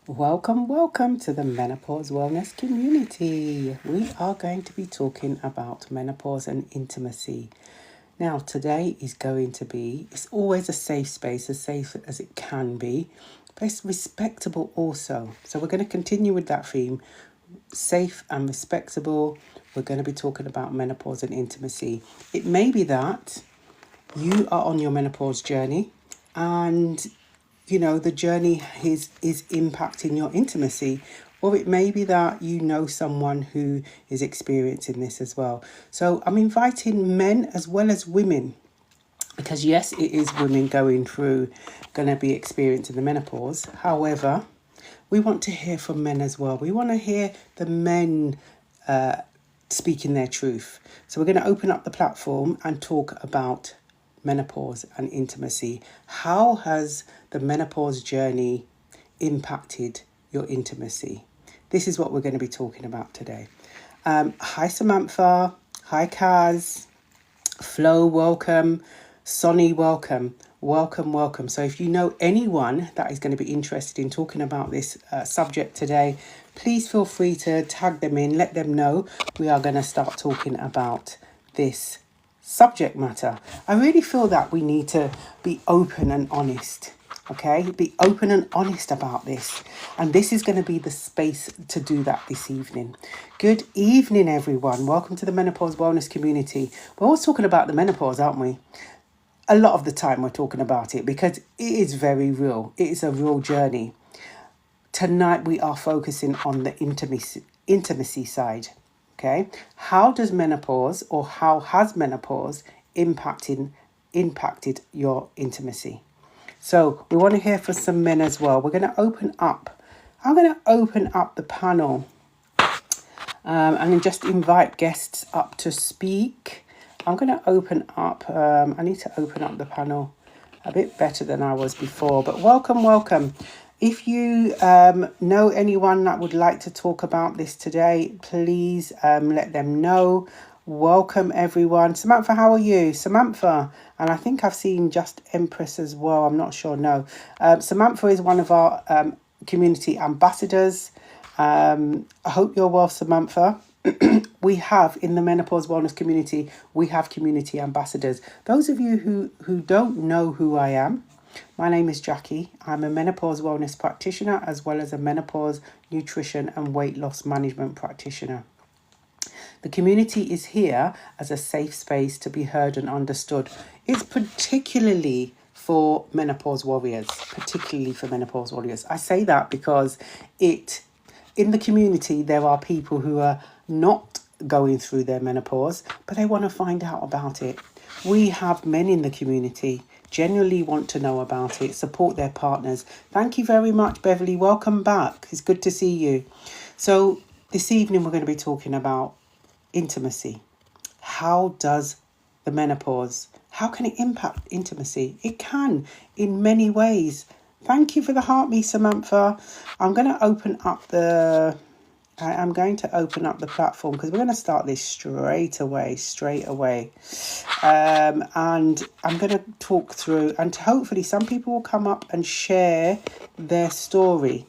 Welcome to the Menopause Wellness community. We are going to be talking about menopause and intimacy. Now, today is going to be, it's always a safe space, as safe as it can be, but it's respectable also. So we're going to continue with that theme, safe and respectable. We're going to be talking about menopause and intimacy. It may be that you are on your menopause journey and the journey is impacting your intimacy, or it may be that you know someone who is experiencing this as well. So I'm inviting men as well as women, because yes, it is women going to be experiencing the menopause. However, we want to hear from men as well. We want to hear the men speaking their truth. So we're going to open up the platform and talk about menopause and intimacy. How has the menopause journey impacted your intimacy? This is what we're going to be talking about today. Hi Samantha, hi Kaz, Flo, welcome, Sonny, welcome. So if you know anyone that is going to be interested in talking about this subject today, please feel free to tag them in, let them know we are going to start talking about this subject matter. I really feel that we need to be open and honest. Okay, be open and honest about this. And this is going to be the space to do that this evening. Good evening, everyone. Welcome to the Menopause Wellness community. We're always talking about the menopause, aren't we? A lot of the time we're talking about it because it is very real. It is a real journey. Tonight we are focusing on the intimacy side. Okay, how has menopause impacted your intimacy? So we want to hear from some men as well. I'm going to open up the panel and just invite guests up to speak. I'm going to open up, I need to open up the panel a bit better than I was before, but welcome. If you know anyone that would like to talk about this today, please let them know. Welcome everyone. Samantha, how are you? Samantha, and I think I've seen Just Empress as well. I'm not sure. No. Samantha is one of our community ambassadors. I hope you're well, Samantha. We have in the Menopause Wellness community, we have community ambassadors. Those of you who don't know who I am, my name is Jackie. I'm a menopause wellness practitioner as well as a menopause nutrition and weight loss management practitioner. The community is here as a safe space to be heard and understood. It's particularly for menopause warriors, I say that because in the community, there are people who are not going through their menopause, but they want to find out about it. We have men in the community genuinely want to know about it, support their partners. Thank you very much, Beverly. Welcome back. It's good to see you. So this evening, we're going to be talking about intimacy. How does the menopause, how can it impact intimacy? It can in many ways. Thank you for the heartbeat, Samantha. I'm going to open up the platform because we're going to start this straight away. And I'm going to talk through, and hopefully some people will come up and share their story.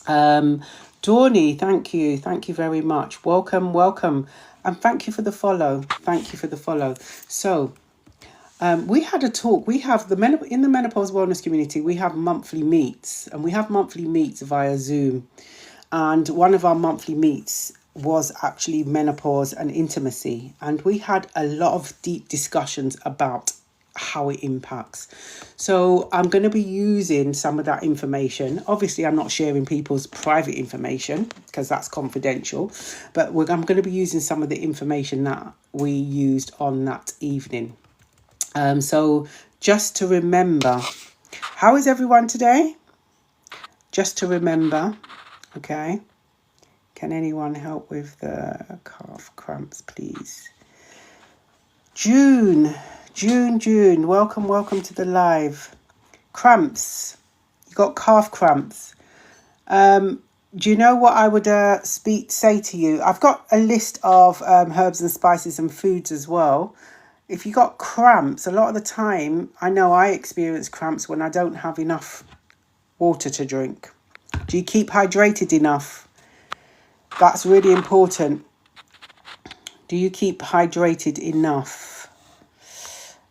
Dawny, thank you very much. Welcome, and thank you for the follow. So we had a talk. We have in the Menopause Wellness community, we have monthly meets, and we have monthly meets via Zoom. And one of our monthly meets was actually menopause and intimacy, and we had a lot of deep discussions about how it impacts. So I'm going to be using some of that information. Obviously, I'm not sharing people's private information because that's confidential, but I'm going to be using some of the information that we used on that evening. So just to remember, how is everyone today? Just to remember, okay. Can anyone help with the calf cramps, please? June. Welcome to the live. Cramps. You got calf cramps. Do you know what I would say to you? I've got a list of herbs and spices and foods as well. If you got cramps, a lot of the time, I know I experience cramps when I don't have enough water to drink. Do you keep hydrated enough? That's really important. Do you keep hydrated enough?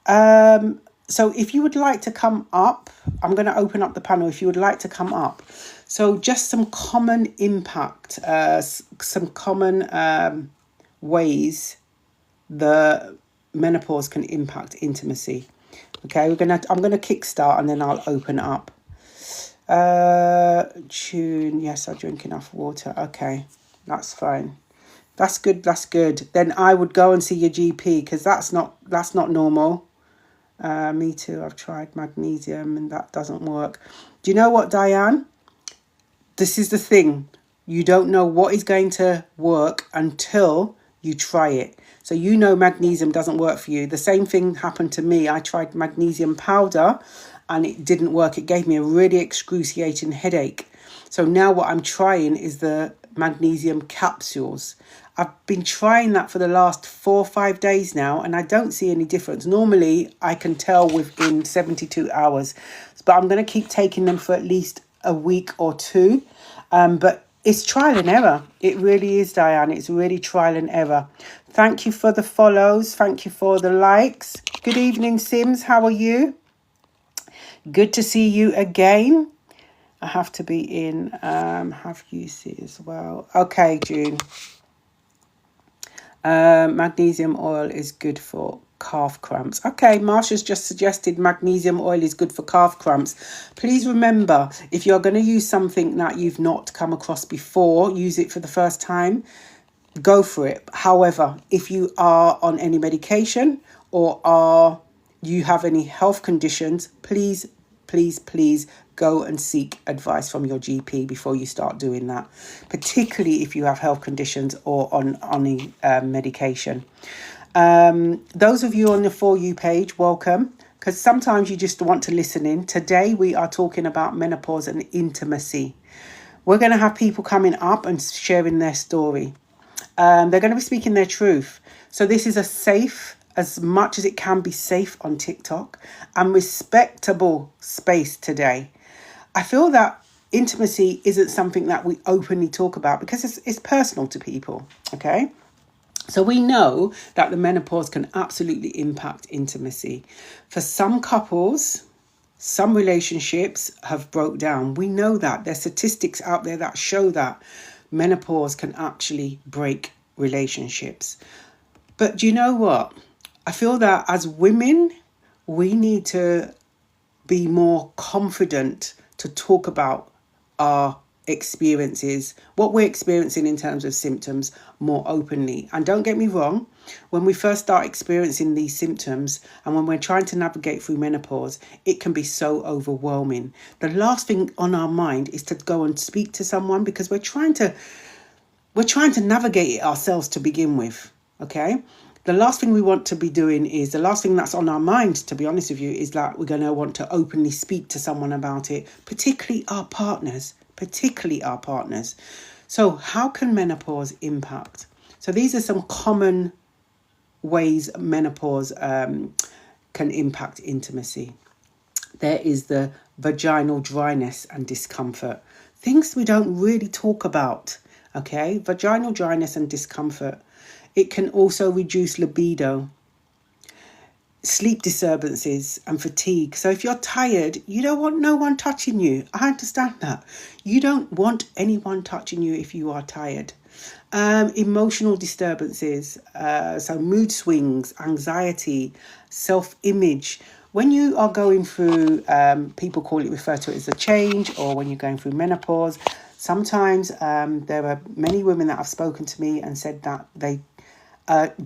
So if you would like to come up, I'm going to open up the panel if you would like to come up. So just some common impact, some common ways the menopause can impact intimacy. Okay, I'm gonna kickstart and then I'll open up. Tune, yes, I drink enough water. Okay, that's fine. That's good. That's good. Then I would go and see your GP because that's not normal. Me too. I've tried magnesium and that doesn't work. Do you know what, Diane? This is the thing. You don't know what is going to work until you try it. So you know magnesium doesn't work for you. The same thing happened to me. I tried magnesium powder and it didn't work. It gave me a really excruciating headache. So now what I'm trying is the magnesium capsules. I've been trying that for the last 4 or 5 days now and I don't see any difference. Normally I can tell within 72 hours, but I'm going to keep taking them for at least a week or two. But it's trial and error. It really is, Diane. It's really trial and error. Thank you for the follows. Thank you for the likes. Good evening, Sims. How are you? Good to see you again. I have to be in have you see as well. Okay, June. Magnesium oil is good for calf cramps. Okay, Marsha's just suggested magnesium oil is good for calf cramps. Please remember, if you're going to use something that you've not come across before, use it for the first time, go for it. However, if you are on any medication or you have any health conditions, please go and seek advice from your GP before you start doing that, particularly if you have health conditions or on any medication. Those of you on the For You page, welcome, because sometimes you just want to listen in. Today we are talking about menopause and intimacy. We're going to have people coming up and sharing their story. They're going to be speaking their truth. So this is a safe, as much as it can be safe on TikTok, and respectable space today. I feel that intimacy isn't something that we openly talk about because it's personal to people, okay? So we know that the menopause can absolutely impact intimacy. For some couples, some relationships have broke down. We know that. There's statistics out there that show that menopause can actually break relationships. But do you know what? I feel that as women, we need to be more confident to talk about our experiences, what we're experiencing in terms of symptoms, more openly. And don't get me wrong, when we first start experiencing these symptoms and when we're trying to navigate through menopause, it can be so overwhelming. The last thing on our mind is to go and speak to someone because we're trying to navigate it ourselves to begin with, okay? The last thing we want to be doing is, the last thing that's on our mind, to be honest with you, is that we're going to want to openly speak to someone about it, particularly our partners. So how can menopause impact? So these are some common ways menopause can impact intimacy. There is the vaginal dryness and discomfort. Things we don't really talk about, okay? Vaginal dryness and discomfort. It can also reduce libido, sleep disturbances and fatigue. So if you're tired, you don't want no one touching you. I understand that. You don't want anyone touching you if you are tired. Emotional disturbances, so mood swings, anxiety, self-image. When you are going through, people refer to it as a change, or when you're going through menopause, sometimes there are many women that have spoken to me and said that they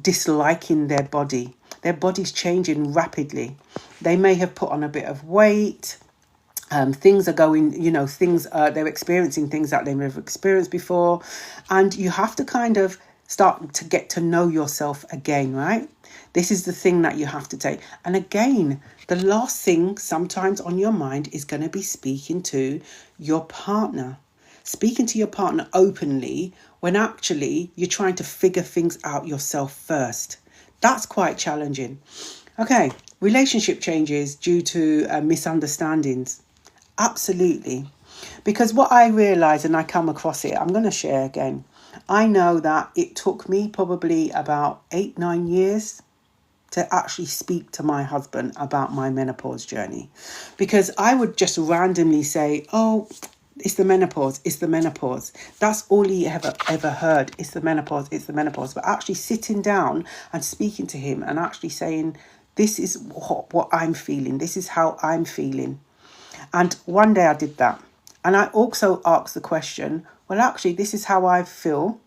disliking their body. Their body's changing rapidly. They may have put on a bit of weight. Things are going, they're experiencing things that they've never experienced before. And you have to kind of start to get to know yourself again, right? This is the thing that you have to take. And again, the last thing sometimes on your mind is going to be speaking to your partner. Speaking to your partner openly when actually you're trying to figure things out yourself first. That's quite challenging. Okay, relationship changes due to misunderstandings. Absolutely. Because what I realize, and I come across it, I'm going to share again. I know that it took me probably about 8, 9 years to actually speak to my husband about my menopause journey, because I would just randomly say, "Oh, it's the menopause, it's the menopause." That's all he ever heard. It's the menopause, it's the menopause. But actually sitting down and speaking to him and actually saying, "This is what I'm feeling. This is how I'm feeling." And one day I did that. And I also asked the question, "Well, actually, this is how I feel.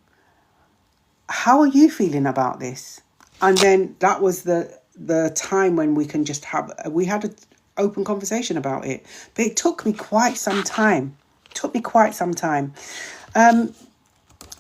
How are you feeling about this?" And then that was the time when we can just we had an open conversation about it. But it took me quite some time. It took me quite some time.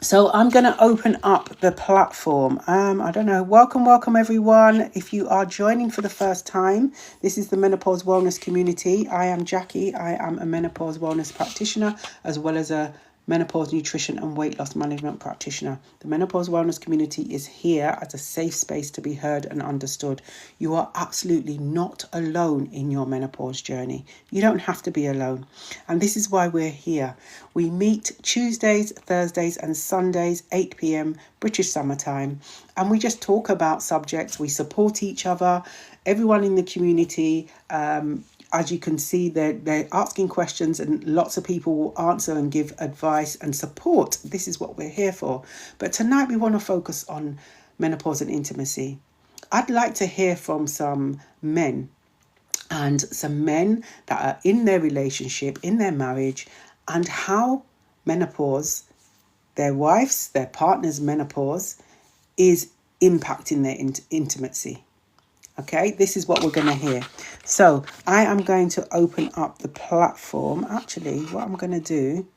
So I'm going to open up the platform. I don't know. Welcome, everyone. If you are joining for the first time, this is the Menopause Wellness Community. I am Jackie. I am a menopause wellness practitioner, as well as a menopause nutrition and weight loss management practitioner. The Menopause Wellness Community is here as a safe space to be heard and understood. You are absolutely not alone in your menopause journey. You don't have to be alone. And this is why we're here. We meet Tuesdays, Thursdays and Sundays, 8 p.m. British summertime. And we just talk about subjects. We support each other. Everyone in the community, as you can see, they're asking questions, and lots of people will answer and give advice and support. This is what we're here for. But tonight we want to focus on menopause and intimacy. I'd like to hear from some men, and some men that are in their relationship, in their marriage, and how menopause, their wife's, their partner's menopause, is impacting their intimacy. Okay, this is what we're going to hear. So I am going to open up the platform. Actually, what I'm going to do,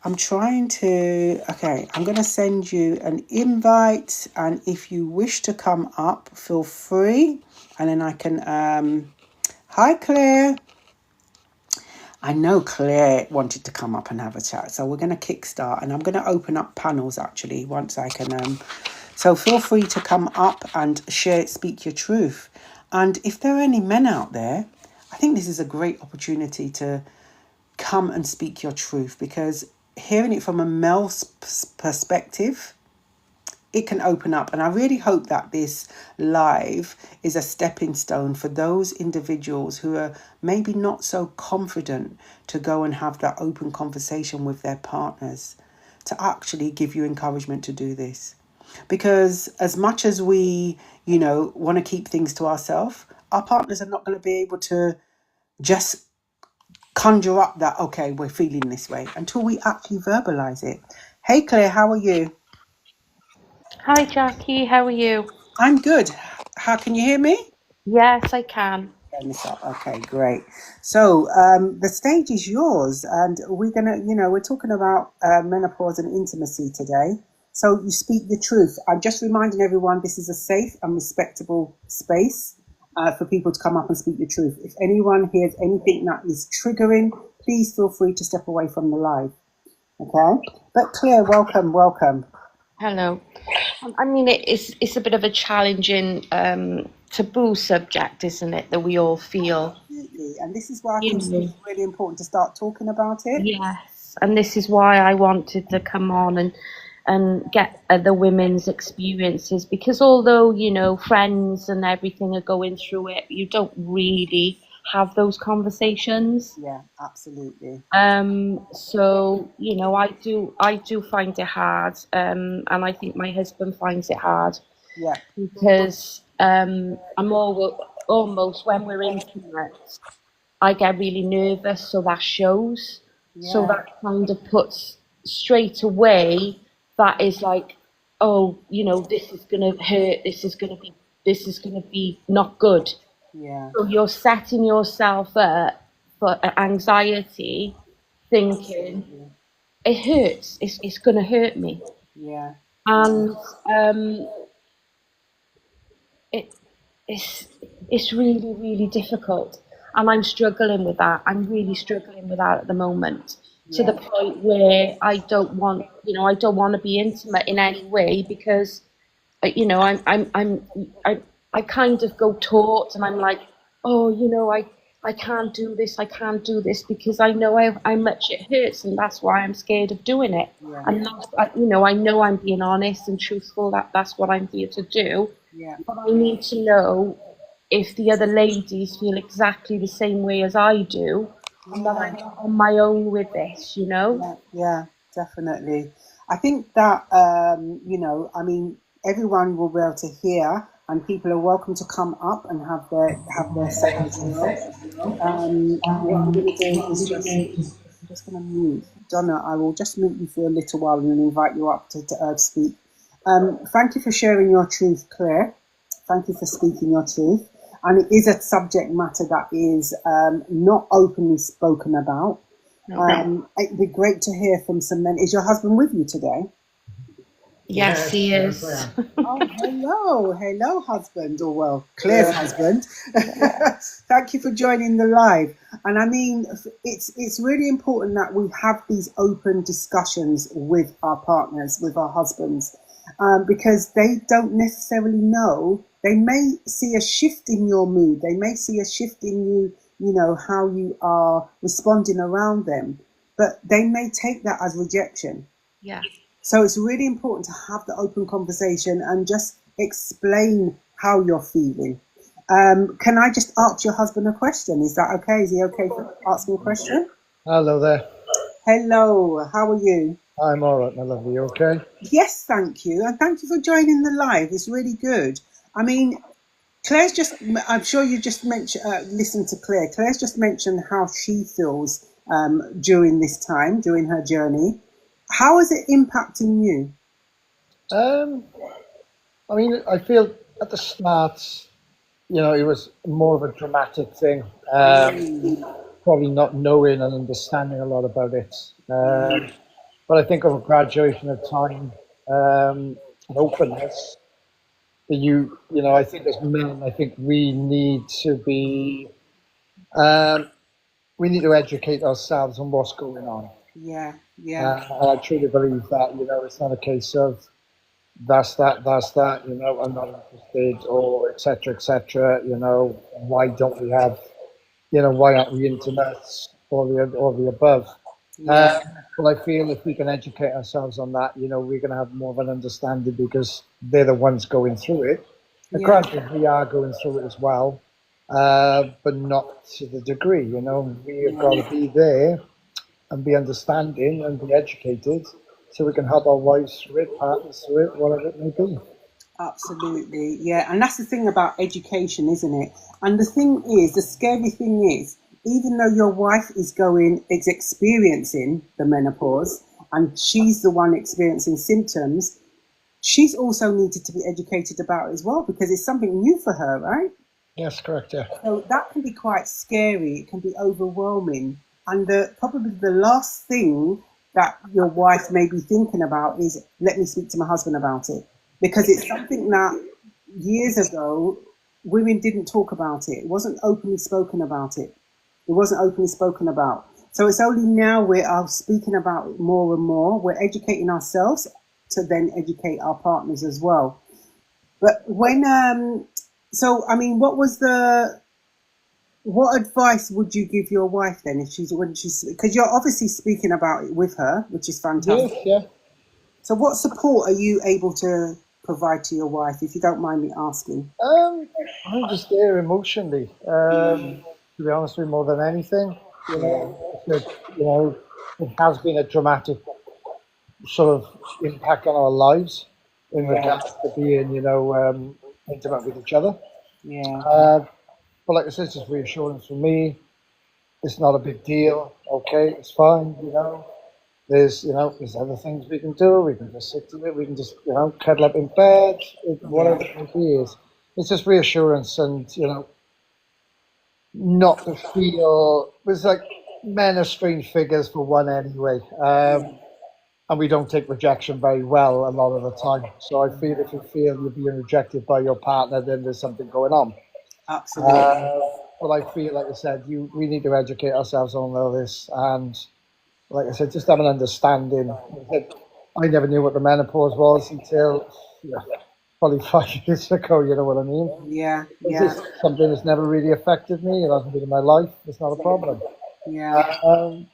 I'm going to send you an invite. And if you wish to come up, feel free. And then I can, hi, Claire. I know Claire wanted to come up and have a chat. So we're going to kickstart, and I'm going to open up panels actually once I can, so feel free to come up and speak your truth. And if there are any men out there, I think this is a great opportunity to come and speak your truth, because hearing it from a male's perspective, it can open up. And I really hope that this live is a stepping stone for those individuals who are maybe not so confident to go and have that open conversation with their partners, to actually give you encouragement to do this. Because as much as we, want to keep things to ourselves, our partners are not going to be able to just conjure up that, okay, we're feeling this way, until we actually verbalize it. Hey, Claire, how are you? Hi Jackie, how are you? I'm good. How can you hear me? Yes, I can. Turn this up. Okay, great. So the stage is yours, and we're gonna, we're talking about menopause and intimacy today. So you speak the truth. I'm just reminding everyone this is a safe and respectable space for people to come up and speak the truth. If anyone hears anything that is triggering, please feel free to step away from the live. Okay. But Claire, welcome. Hello. I mean, it's a bit of a challenging taboo subject, isn't it? That we all feel, Absolutely. And this is why I you think it's know. really important to start talking about it. Yes, and this is why I wanted to come on and get the women's experiences, because although friends and everything are going through it, you don't really have those conversations. Yeah, absolutely. So I do find it hard, and I think my husband finds it hard Yeah, because I'm almost when we're intimate, I get really nervous, so that shows. So yeah, that kind of puts straight away that is like, oh, this is gonna hurt. This is gonna be not good. yeah, So you're setting yourself up for anxiety, thinking absolutely. it hurts. It's going to hurt me, Yeah, yeah, and it it's it's really really difficult. And I'm struggling with that. I'm really struggling with that at the moment, to the yeah, point where I don't want to be intimate in any way, because I kind of go taut, and I'm like, oh, I can't do this, I can't do this, because I know how much it hurts, and that's why I'm scared of doing it. Yeah, And that's, I know I'm being honest and truthful, that's what I'm here to do. yeah, But I need to know if the other ladies feel exactly the same way as I do, and that I'm yeah. not on my own with this. Yeah, yeah, definitely. I think that I mean, everyone will be able to hear, and people are welcome to come up and have their say as well. What I'm going to do is just going to mute Donna. I will just mute you for a little while and then invite you up to speak. Thank you for sharing your truth, Claire. Thank you for speaking your truth. And it is a subject matter that is not openly spoken about. It'd be great to hear from some men. Is your husband with you today? Yes, he is. Oh, hello, husband, or well, Claire's husband. Thank you for joining the live. And I mean, it's really important that we have these open discussions with our partners, with our husbands, because they don't necessarily know. They may see a shift in your mood. They may see a shift in you. You know how you are responding around them, but they may take that as rejection. Yeah. So it's really important to have the open conversation and just explain how you're feeling. Can I just ask your husband a question? Is that okay? Is he okay for asking a question? Hello there. Hello, how are you? I'm all right, my lovely. You okay? Yes, thank you. And thank you for joining the live. It's really good. I mean, I'm sure you just mentioned, listen to Claire. Claire's just mentioned how she feels during this time, during her journey. How is it impacting you? I mean, I feel at the start, it was more of a dramatic thing. Probably not knowing and understanding a lot about it. But I think over graduation of time and openness, I think as men, I think we need to be, we need to educate ourselves on what's going on. Yeah, yeah. And I truly believe that, it's not a case of, that's that, I'm not interested, or etc., why don't we have, why aren't we intimate, or the above. Yeah, Well, I feel if we can educate ourselves on that, we're going to have more of an understanding, because they're the ones going through it. And yeah, granted, we are going through it as well, but not to the degree, we have got yeah. to be there and be understanding and be educated, so we can help our wives through it, partners through it, whatever it may be. Absolutely, yeah. And that's the thing about education, isn't it? And the thing is, the scary thing is, even though your wife is experiencing the menopause, and she's the one experiencing symptoms, she's also needed to be educated about it as well, because it's something new for her, right? Yes, correct, yeah. So that can be quite scary. It can be overwhelming. And probably the last thing that your wife may be thinking about is, let me speak to my husband about it. Because it's something that years ago, women didn't talk about it. It wasn't openly spoken about it. It wasn't openly spoken about. So it's only now we are speaking about it more and more. We're educating ourselves to then educate our partners as well. But so I mean, what advice would you give your wife then if because you're obviously speaking about it with her, which is Yes, fantastic. yeah. So what support are you able to provide to your wife, if you don't mind me asking? I'm just there emotionally, to be honest with you, more than anything. Yeah, It has been a dramatic sort of impact on our lives in yeah, regards to being, intimate with each other. yeah, Uh, but like I said, it's just reassurance for me. It's not a big deal. Okay, it's fine. There's other things we can do. We can just sit to it. We can just, cuddle up in bed. yeah, Whatever it is, it's just reassurance, and not to feel. It's like men are strange figures for one anyway, and we don't take rejection very well a lot of the time. So I feel if you feel you're being rejected by your partner, then there's something going on. absolutely. But I feel, like I said, we need to educate ourselves on all this, and like I said, just have an understanding. Like I never knew what the menopause was until, yeah. probably 5 years ago, you know what I mean? Yeah, Is yeah, this something that's never really affected me? It hasn't been in my life. It's not a problem. yeah,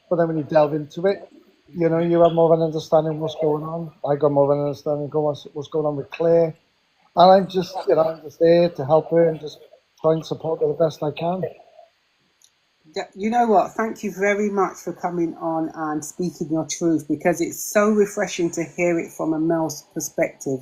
But then when you delve into it, you know, you have more of an understanding of what's going on. I got more of an understanding of what's going on with Claire. And I'm just, you know, I'm just there to help her and just try and support her the best I can. You know what? Thank you very much for coming on and speaking your truth, because it's so refreshing to hear it from a male's perspective.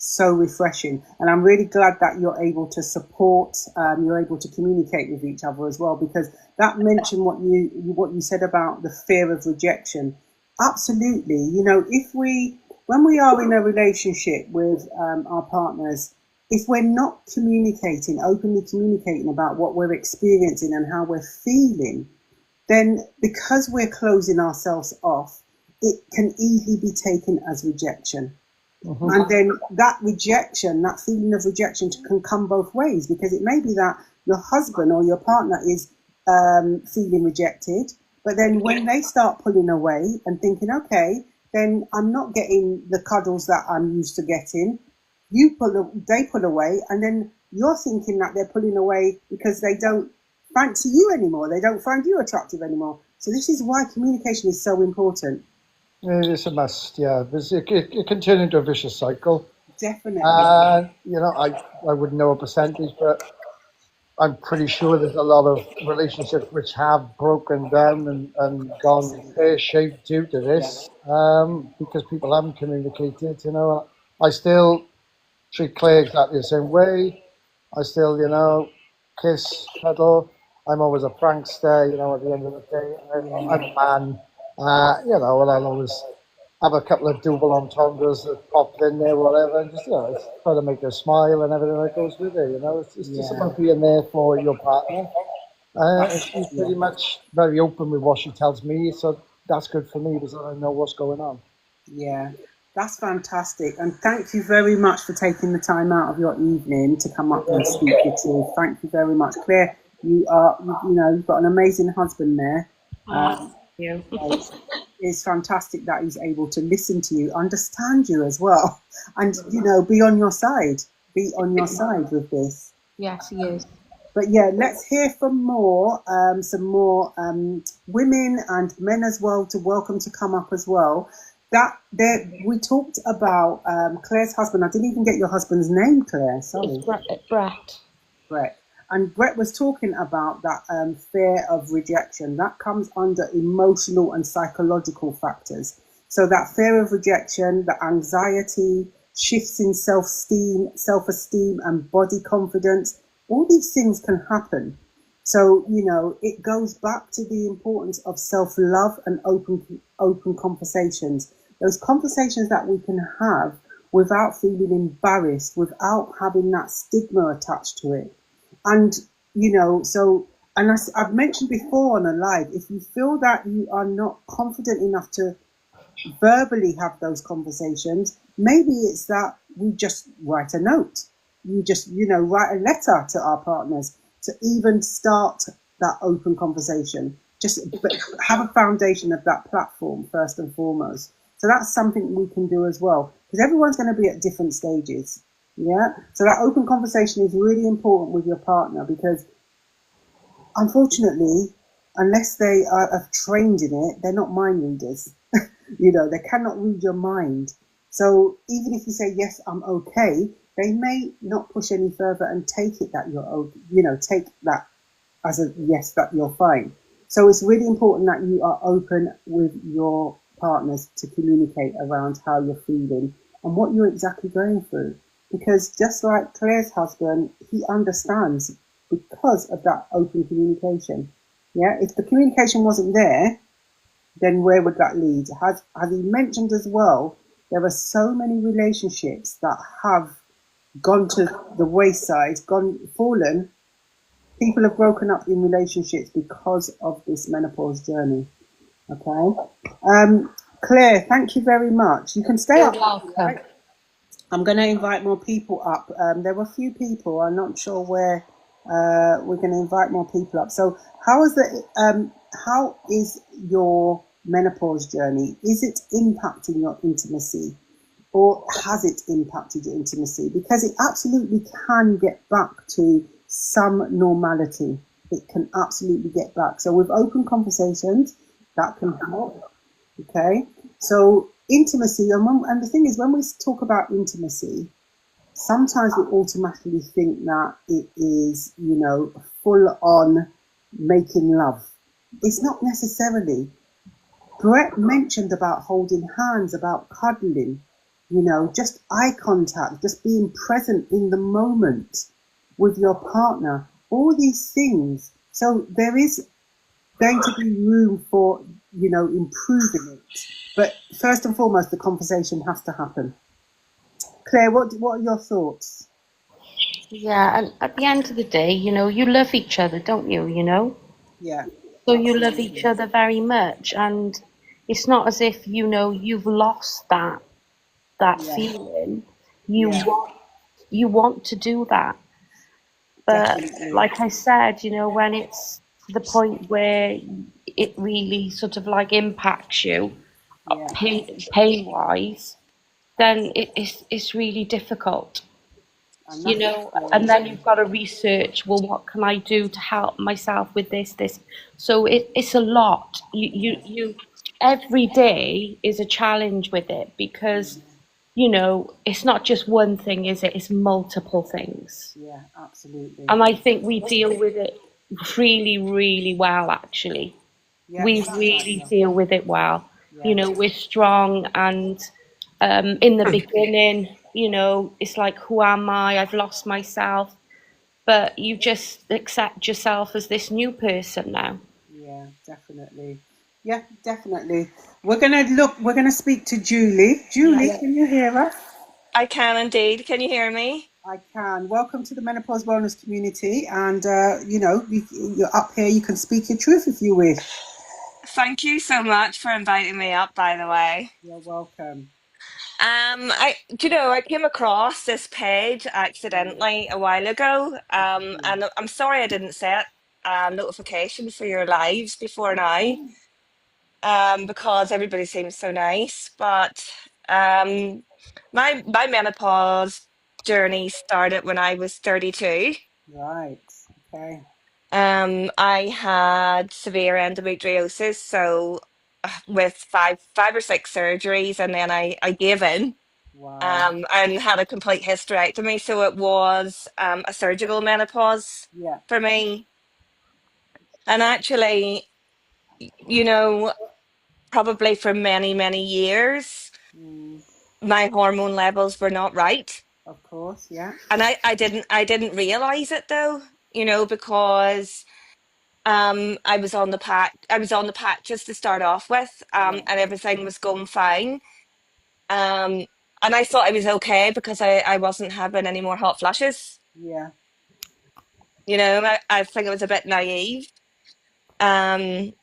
So refreshing, and I'm really glad that you're able to support. You're able to communicate with each other as well, because that mentioned what you said about the fear of rejection. Absolutely, you know, if we when we are in a relationship with our partners, if we're not communicating, openly communicating about what we're experiencing and how we're feeling, then because we're closing ourselves off, it can easily be taken as rejection. Mm-hmm. And then that rejection, that feeling of rejection can come both ways, because it may be that your husband or your partner is feeling rejected, but then when they start pulling away and thinking, okay, then I'm not getting the cuddles that I'm used to getting, they pull away, and then you're thinking that they're pulling away because they don't fancy you anymore, they don't find you attractive anymore. So this is why communication is so important. It is a must, yeah. Because it can turn into a vicious cycle. Definitely. And, you know, I wouldn't know a percentage, but I'm pretty sure there's a lot of relationships which have broken down and gone pear-shaped due to Yeah. this, because people haven't communicated. You know, I still treat Claire exactly the same way. I still, you know, kiss, cuddle. I'm always a prankster. You know, at the end of the day, I'm a man. You know, and I'll always have a couple of double entendres that pop in there, whatever, and just, you know, it's try to make her smile and everything that goes with it. You know, it's just Yeah. about being there for your partner. And That's, she's yeah. pretty much very open with what she tells me, so that's good for me because I know what's going on. Yeah, that's fantastic. And thank you very much for taking the time out of your evening to come up and speak your truth. Thank you very much. Claire, you know, you've got an amazing husband there. Thank you. It's fantastic that he's able to listen to you, understand you as well, and, you know, be on your side. Be on your side with this. Yes, he is. But yeah, let's hear from some more women and men as well, to welcome to come up as well. That there, we talked about Claire's husband. I didn't even get your husband's name, Claire. Sorry. It's Brett. Brett. And Brett was talking about that fear of rejection. That comes under emotional and psychological factors. So that fear of rejection, the anxiety, shifts in self-esteem and body confidence, all these things can happen. So, you know, it goes back to the importance of self-love and open conversations. Those conversations that we can have without feeling embarrassed, without having that stigma attached to it. And, you know, so, and I've mentioned before on a live, if you feel that you are not confident enough to verbally have those conversations, maybe it's that we just write a note. You just, you know, write a letter to our partners to even start that open conversation. Just have a foundation of that platform first and foremost. So that's something we can do as well, because everyone's going to be at different stages. Yeah. So that open conversation is really important with your partner, because unfortunately, unless they are trained in it, they're not mind readers. You know, they cannot read your mind. So even if you say, yes, I'm okay, they may not push any further and take it that you're okay, you know, take that as a yes, that you're fine. So it's really important that you are open with your partners to communicate around how you're feeling and what you're exactly going through. Because just like Claire's husband, he understands because of that open communication. Yeah, if the communication wasn't there, then where would that lead? As he mentioned as well, there are so many relationships that have gone to the wayside, fallen. People have broken up in relationships because of this menopause journey. Okay. Claire, thank you very much. You can stay You're up. welcome. Right? I'm going to invite more people up. There were a few people. I'm not sure where we're going to invite more people up. So how is your menopause journey? Is it impacting your intimacy? or has it impacted your intimacy? Because it absolutely can get back to some normality. It can absolutely get back. So with open conversations, that can help. Okay. So intimacy, and the thing is, when we talk about intimacy, sometimes we automatically think that it is, full on making love. It's not necessarily. Brett mentioned about holding hands, about cuddling, just eye contact, just being present in the moment with your partner, all these things. So there is going to be room for, improving it. But first and foremost, the conversation has to happen. Claire, what are your thoughts? Yeah, and at the end of the day, you love each other, don't you? Yeah, So you love each absolutely. other very much, and it's not as if you've lost that Yeah, feeling. You yeah, want you want to do that, but definitely. like I said, when it's to the point where it really sort of like impacts you, Yeah, pain wise, then it's really difficult. and that's the And thing. then you've got to research, well, what can I do to help myself with this? So it's a lot. Yeah, Every day is a challenge with it because, it's not just one thing, is it? It's multiple things. yeah, absolutely. And I think we deal with it really, really well, actually. Yeah, it We sounds like really you. deal with it well. Yeah, We're strong, and in the beginning, it's like, who am I? I've lost myself. But you just accept yourself as this new person now. yeah, definitely. Yeah, definitely. We're gonna speak to Julie. Julie, can you hear us? I can indeed. Can you hear me? I can. Welcome to the Menopause Wellness community. And, you're up here, you can speak your truth if you wish. Thank you so much for inviting me up, by the way. You're welcome. I came across this page Mm, accidentally a while ago, okay. and I'm sorry I didn't set notification for your lives before now, because everybody seems so nice. But um, my menopause journey started when I was 32. Right. Okay. I had severe endometriosis, so with five or six surgeries, and then I gave in Wow. and had a complete hysterectomy. So it was a surgical menopause Yeah. for me. And actually, you know, probably for many, many years, Mm, my hormone levels were not right. of course. Yeah. And I didn't realize it though, because I was on the patches to start off with, Yeah. and everything was going fine. Um, and I thought I was okay because I wasn't having any more hot flushes. Yeah. I think it was a bit naive. Um,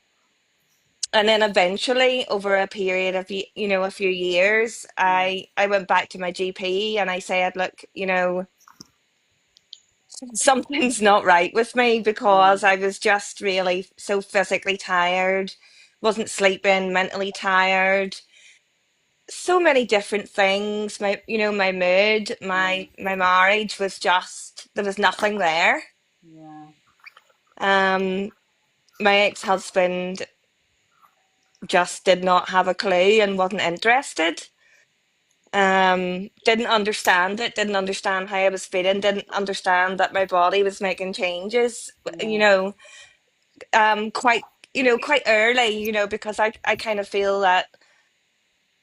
and then eventually, over a period of a few years, Mm, I went back to my GP and I said, look, something's not right with me mm, because I was just really so physically tired, wasn't sleeping, mentally tired, so many different things. My mood, yeah. my marriage was just there was nothing there. Yeah. Um, my ex-husband just did not have a clue and wasn't interested. Didn't understand it, didn't understand how I was feeling, didn't understand that my body was making changes, you Yeah. know, quite, quite early, because I kind of feel that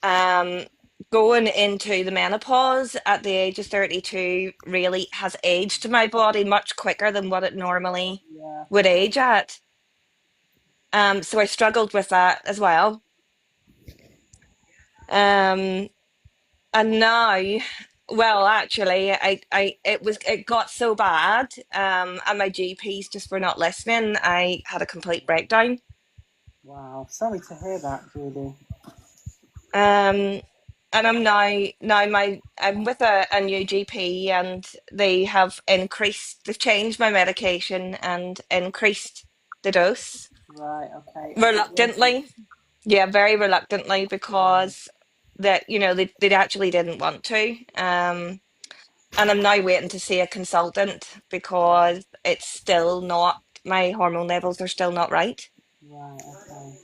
um going into the menopause at the age of 32 really has aged my body much quicker than what it normally Yeah. would age at. So I struggled with that as well. Um, and now, well, actually, it got so bad, and my GPs just were not listening. I had a complete breakdown. Wow. Sorry to hear that, Julie. Um, and I'm with a new GP, and they've changed my medication and increased the dose Right. Okay. Excellent. reluctantly. Yeah, very reluctantly Yeah. because that, they actually didn't want to. And I'm now waiting to see a consultant because it's still not, my hormone levels are still not right. Right, okay.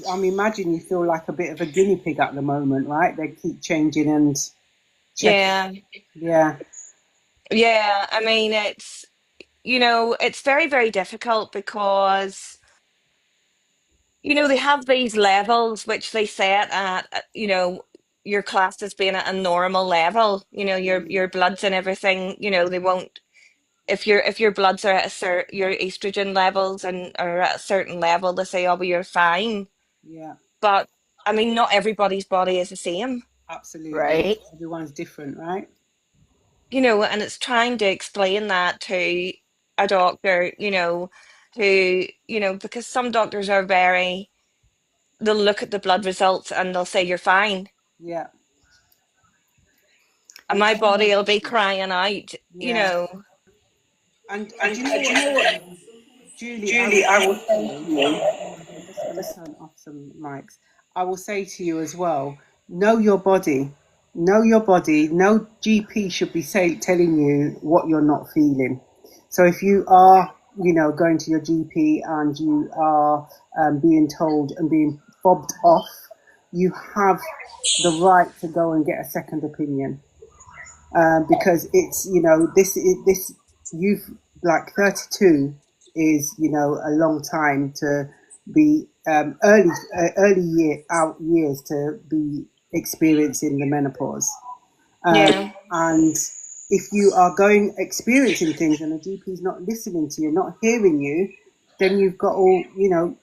I'm imagining you feel like a bit of a guinea pig at the moment, right? They keep changing and checking. Yeah. Yeah, Yeah. I mean, it's very, very difficult because, they have these levels which they set at, your class as being at a normal level, your bloods and everything, they won't, if your bloods are at your estrogen levels and are at a certain level, they say, oh, well, you're fine. yeah, But I mean, not everybody's body is the same, absolutely. Right. Everyone's different, right? and it's trying to explain that to a doctor, who, because some doctors are very, they'll look at the blood results and they'll say you're fine. Yeah. And And my do you know, body will be crying out, yeah. And do you know what, Julie, I Julie, will I say will to say you, to you. I'm just going to turn off some mics. I will say to you as well, know your body. Know your body. No GP should be telling you what you're not feeling. So if you are, going to your GP and you are being told and being fobbed off, you have the right to go and get a second opinion. Because it's, this you've, like, 32 is, a long time to be years to be experiencing the menopause. yeah, And if you are going experiencing things and the GP is not listening to you, not hearing you, then you've got all,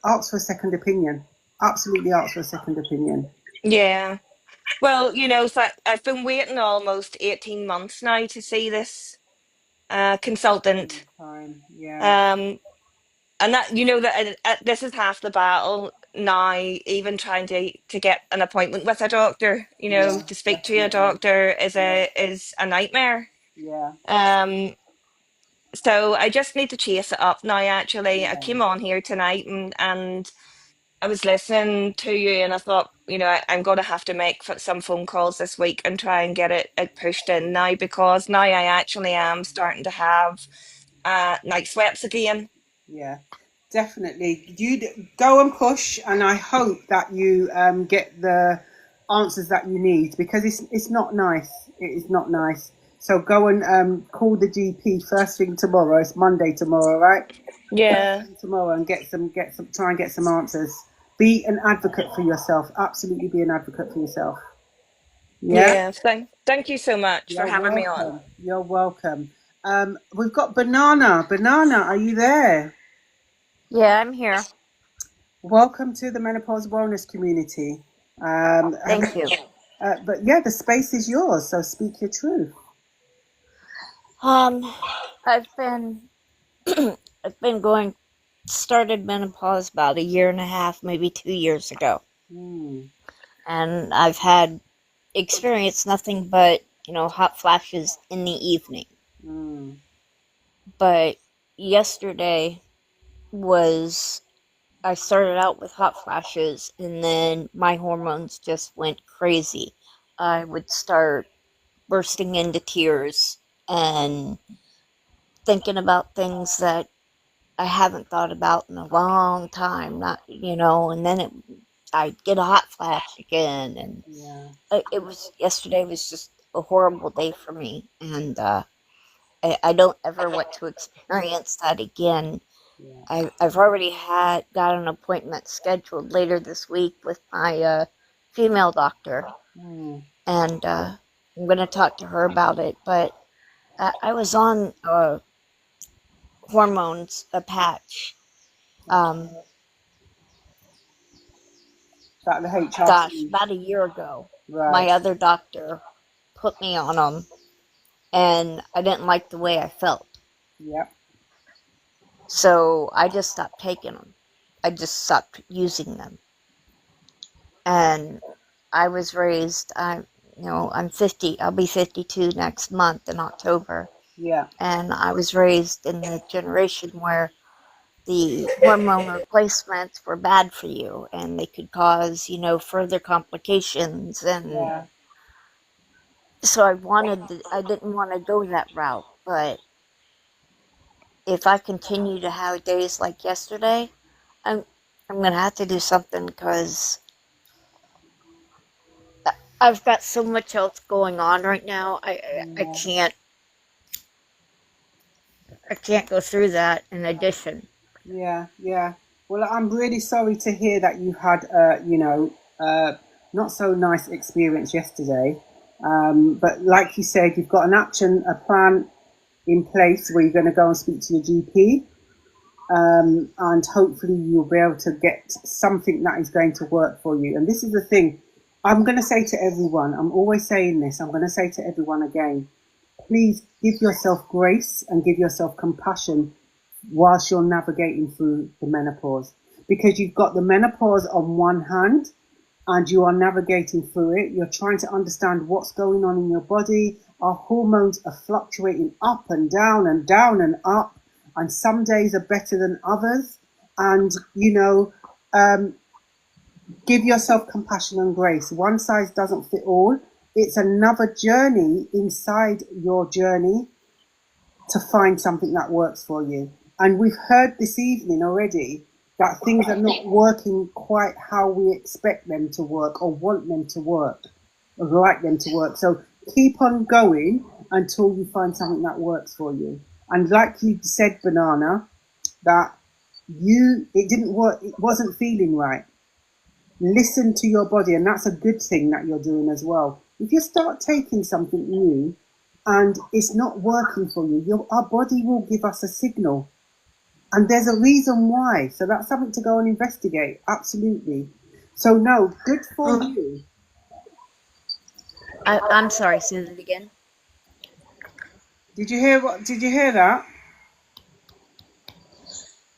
ask for a second opinion. Absolutely ask for a second opinion. yeah. Well, so I've been waiting almost 18 months now to see this consultant. Time, yeah, Um, and that, that this is half the battle now, even trying to get an appointment with a doctor, yeah, to speak to a definitely, doctor is yeah, a nightmare. yeah, Um, so I just need to chase it up now, actually. I yeah. came on here tonight and I was listening to you and I thought, I'm going to have to make some phone calls this week and try and get it pushed in now, because now I actually am starting to have night sweats again. Yeah, definitely. Go and push, and I hope that you get the answers that you need, because it's not nice. It is not nice. So go and call the GP first thing tomorrow. It's Monday tomorrow, right? First Yeah, thing tomorrow, and try and get some answers. Be an advocate for yourself. Absolutely, be an advocate for yourself. Yeah. yeah. Thank you so much for You're having me on. welcome. You're welcome. We've got Banana. Banana, are you there? Yeah, I'm here. Welcome to the Menopause Wellness community. Have Thank you, you. but yeah, the space is yours, so speak your truth. Um, I've been I've been going started menopause about a year and a half, maybe 2 years ago, Mm, and I've had experienced nothing but hot flashes in the evening. mm, But yesterday was I started out with hot flashes, and then my hormones just went crazy. I would start bursting into tears and thinking about things that I haven't thought about in a long time. And then I'd get a hot flash again, and yeah, it was yesterday was just a horrible day for me, and I don't ever want to experience that again. yeah. I've already got an appointment scheduled later this week with my female doctor, Mm, and I'm going to talk to her about it. But I was on hormones, a patch. okay. Um, That the gosh, HRT, about a year ago, my right? other doctor put me on them, and I didn't like the way I felt. Yeah. So I just stopped taking them. I just stopped using them. And I was raised, I'm 50, I'll be 52 next month in October. Yeah. And I was raised in the generation where the hormone replacements were bad for you and they could cause, further complications. And Yeah. so I didn't want to go that route. But if I continue to have days like yesterday, I'm, I'm going to have to do something because I've got so much else going on right now. I can't go through that in addition. Yeah, yeah. Well, I'm really sorry to hear that you had, not so nice experience yesterday. But like you said, you've got a plan in place where you're going to go and speak to your GP, and hopefully you'll be able to get something that is going to work for you. And this is the thing I'm going to say to everyone. I'm always saying this. I'm going to say to everyone again. Please give yourself grace and give yourself compassion whilst you're navigating through the menopause, because you've got the menopause on one hand and you are navigating through it. You're trying to understand what's going on in your body. Our hormones are fluctuating up and down and down and up, and some days are better than others. And give yourself compassion and grace. One size doesn't fit all. It's another journey inside your journey to find something that works for you. And we've heard this evening already that things are not working quite how we expect them to work or want them to work or like them to work. So keep on going until you find something that works for you. And like you said, Banana, that it didn't work, it wasn't feeling right. Listen to your body, and that's a good thing that you're doing as well. If you start taking something new and it's not working for you, our body will give us a signal, and there's a reason why. So that's something to go and investigate. Absolutely. So no, good for you. I'm sorry, say that again. Did you hear that?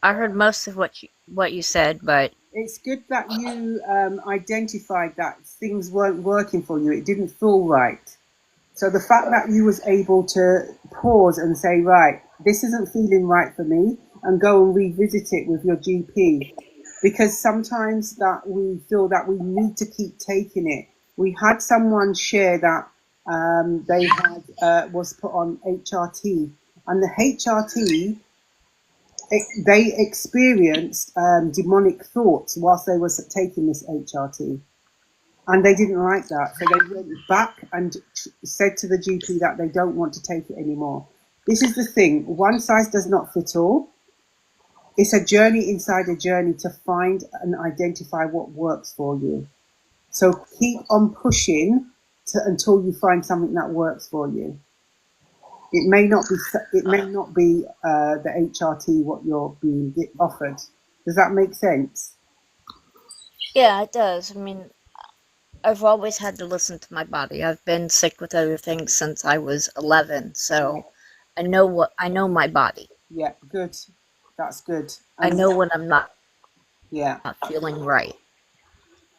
I heard most of what you said, but It's good that you identified that things weren't working for you. It didn't feel right. So the fact that you was able to pause and say, right, this isn't feeling right for me, and go and revisit it with your GP, because sometimes that we feel that we need to keep taking it. We had someone share that they had was put on HRT, and the HRT, they experienced demonic thoughts whilst they were taking this HRT, and they didn't like that, so they went back and said to the GP that they don't want to take it anymore. This is the thing: one size does not fit all. It's a journey inside a journey to find and identify what works for you. So keep on pushing until you find something that works for you. It may not be the HRT what you're being offered. Does that make sense? yeah, it does. I mean, I've always had to listen to my body. I've been sick with other things since I was 11, Yeah. so I know my body. Yeah, good. That's good. I And know when I'm yeah, not feeling right.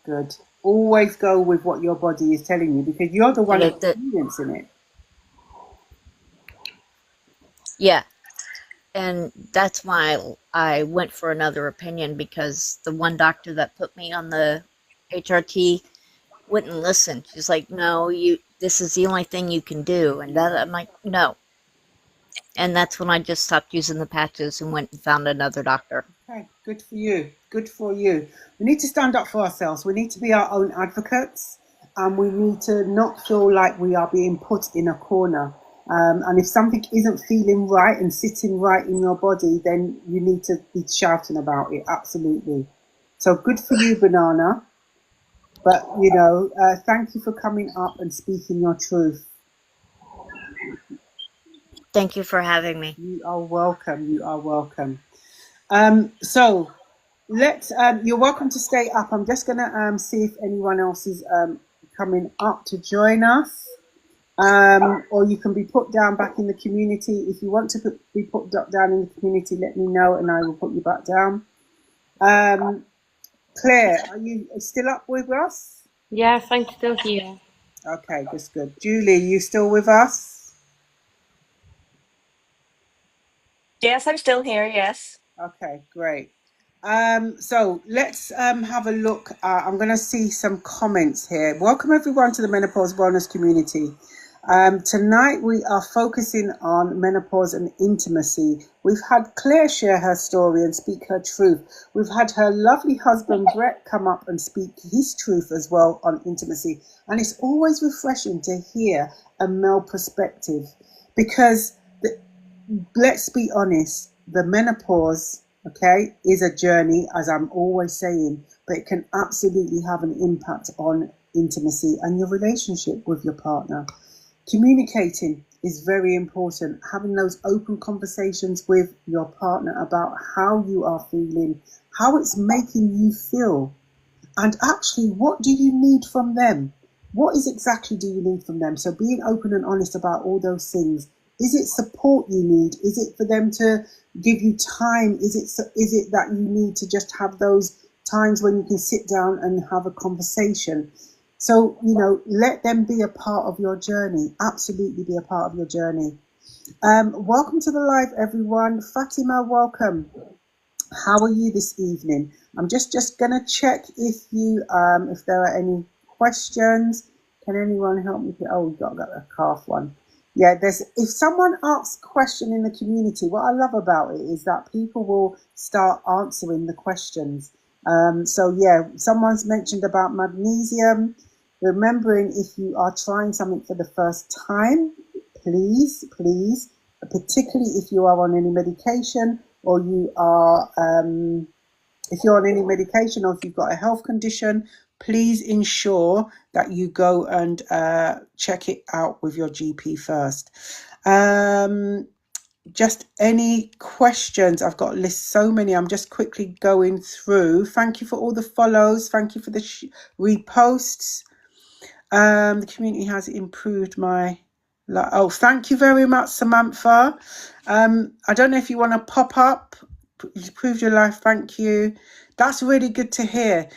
good. Always go with what your body is telling you, because you're the one That experiencing it. yeah, and that's why I went for another opinion, because the one doctor that put me on the HRT wouldn't listen. She's like, "No, this is the only thing you can do," and that I'm like, "No." And that's when I just stopped using the patches and went and found another doctor. Okay, good for you. Good for you. We need to stand up for ourselves. We need to be our own advocates, and we need to not feel like we are being put in a corner. And if something isn't feeling right and sitting right in your body, then you need to be shouting about it. Absolutely. So good for you, Banana. But, thank you for coming up and speaking your truth. Thank you for having me. You are welcome. You are welcome. So you're welcome to stay up. I'm just gonna see if anyone else is coming up to join us, or you can be put down back in the community. If you want to be put down in the community, let me know and I will put you back down. Claire, are you still up with us? Yes, I'm still here. Okay, that's good. Julie, you still with us? Yes, I'm still here. Yes. Okay, great. So let's have a look. I'm going to see some comments here. Welcome everyone to the Menopause Wellness community. Tonight we are focusing on menopause and intimacy. We've had Claire share her story and speak her truth. We've had her lovely husband Brett come up and speak his truth as well on intimacy. And it's always refreshing to hear a male perspective because let's be honest, the menopause, okay, is a journey, as I'm always saying, but it can absolutely have an impact on intimacy and your relationship with your partner. Communicating is very important. Having those open conversations with your partner about how you are feeling, how it's making you feel, and actually, what do you need from them? What is exactly do you need from them? So being open and honest about all those things. Is it support you need? Is it for them to give you time? Is it that you need to just have those times when you can sit down and have a conversation? So, let them be a part of your journey. Absolutely be a part of your journey. Welcome to the live, everyone. Fatima, welcome. How are you this evening? I'm just gonna check if there are any questions. Can anyone help me? Oh, we got a calf one. Yeah, there's if someone asks a question in the community, what I love about it is that people will start answering the questions. So yeah, someone's mentioned about magnesium. Remembering if you are trying something for the first time, please, particularly if you are on any medication or you are if you're on any medication or if you've got a health condition, please ensure that you go and check it out with your GP first. Just any questions? I've got lists so many. I'm just quickly going through. Thank you for all the follows. Thank you for the reposts. The community has improved my oh, thank you very much, Samantha. I don't know if you want to pop up. You improved your life. Thank you. That's really good to hear.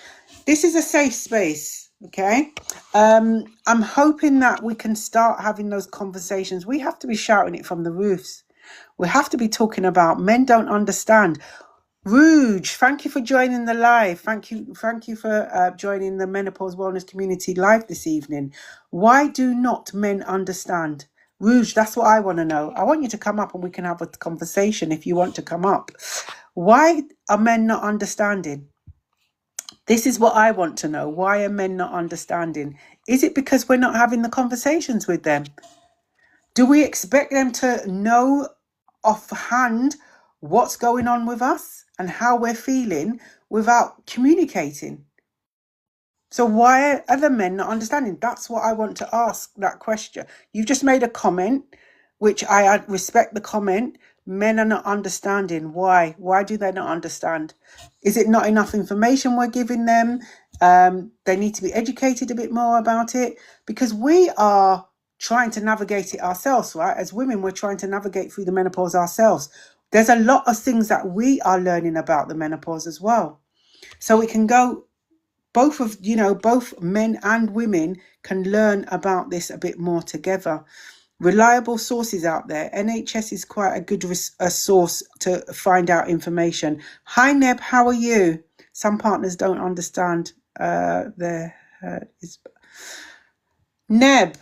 This is a safe space. Okay. I'm hoping that we can start having those conversations. We have to be shouting it from the roofs. We have to be talking about men don't understand. Rouge, thank you for joining the live. Thank you for joining the Menopause Wellness Community live this evening. Why do not men understand? Rouge, that's what I want to know. I want you to come up and we can have a conversation if you want to come up. Why are men not understanding? This is what I want to know. Why are men not understanding? Is it because we're not having the conversations with them? Do we expect them to know offhand what's going on with us and how we're feeling without communicating? So why are other men not understanding? That's what I want to ask that question. You've just made a comment, which I respect the comment. Men are not understanding. Why? Why do they not understand? Is it not enough information we're giving them? They need to be educated a bit more about it because we are trying to navigate it ourselves, right? As women, we're trying to navigate through the menopause ourselves. There's a lot of things that we are learning about the menopause as well. So it can go both men and women can learn about this a bit more together. Reliable sources out there. NHS is quite a good source to find out information. Hi Neb, how are you? Some partners don't understand their Neb.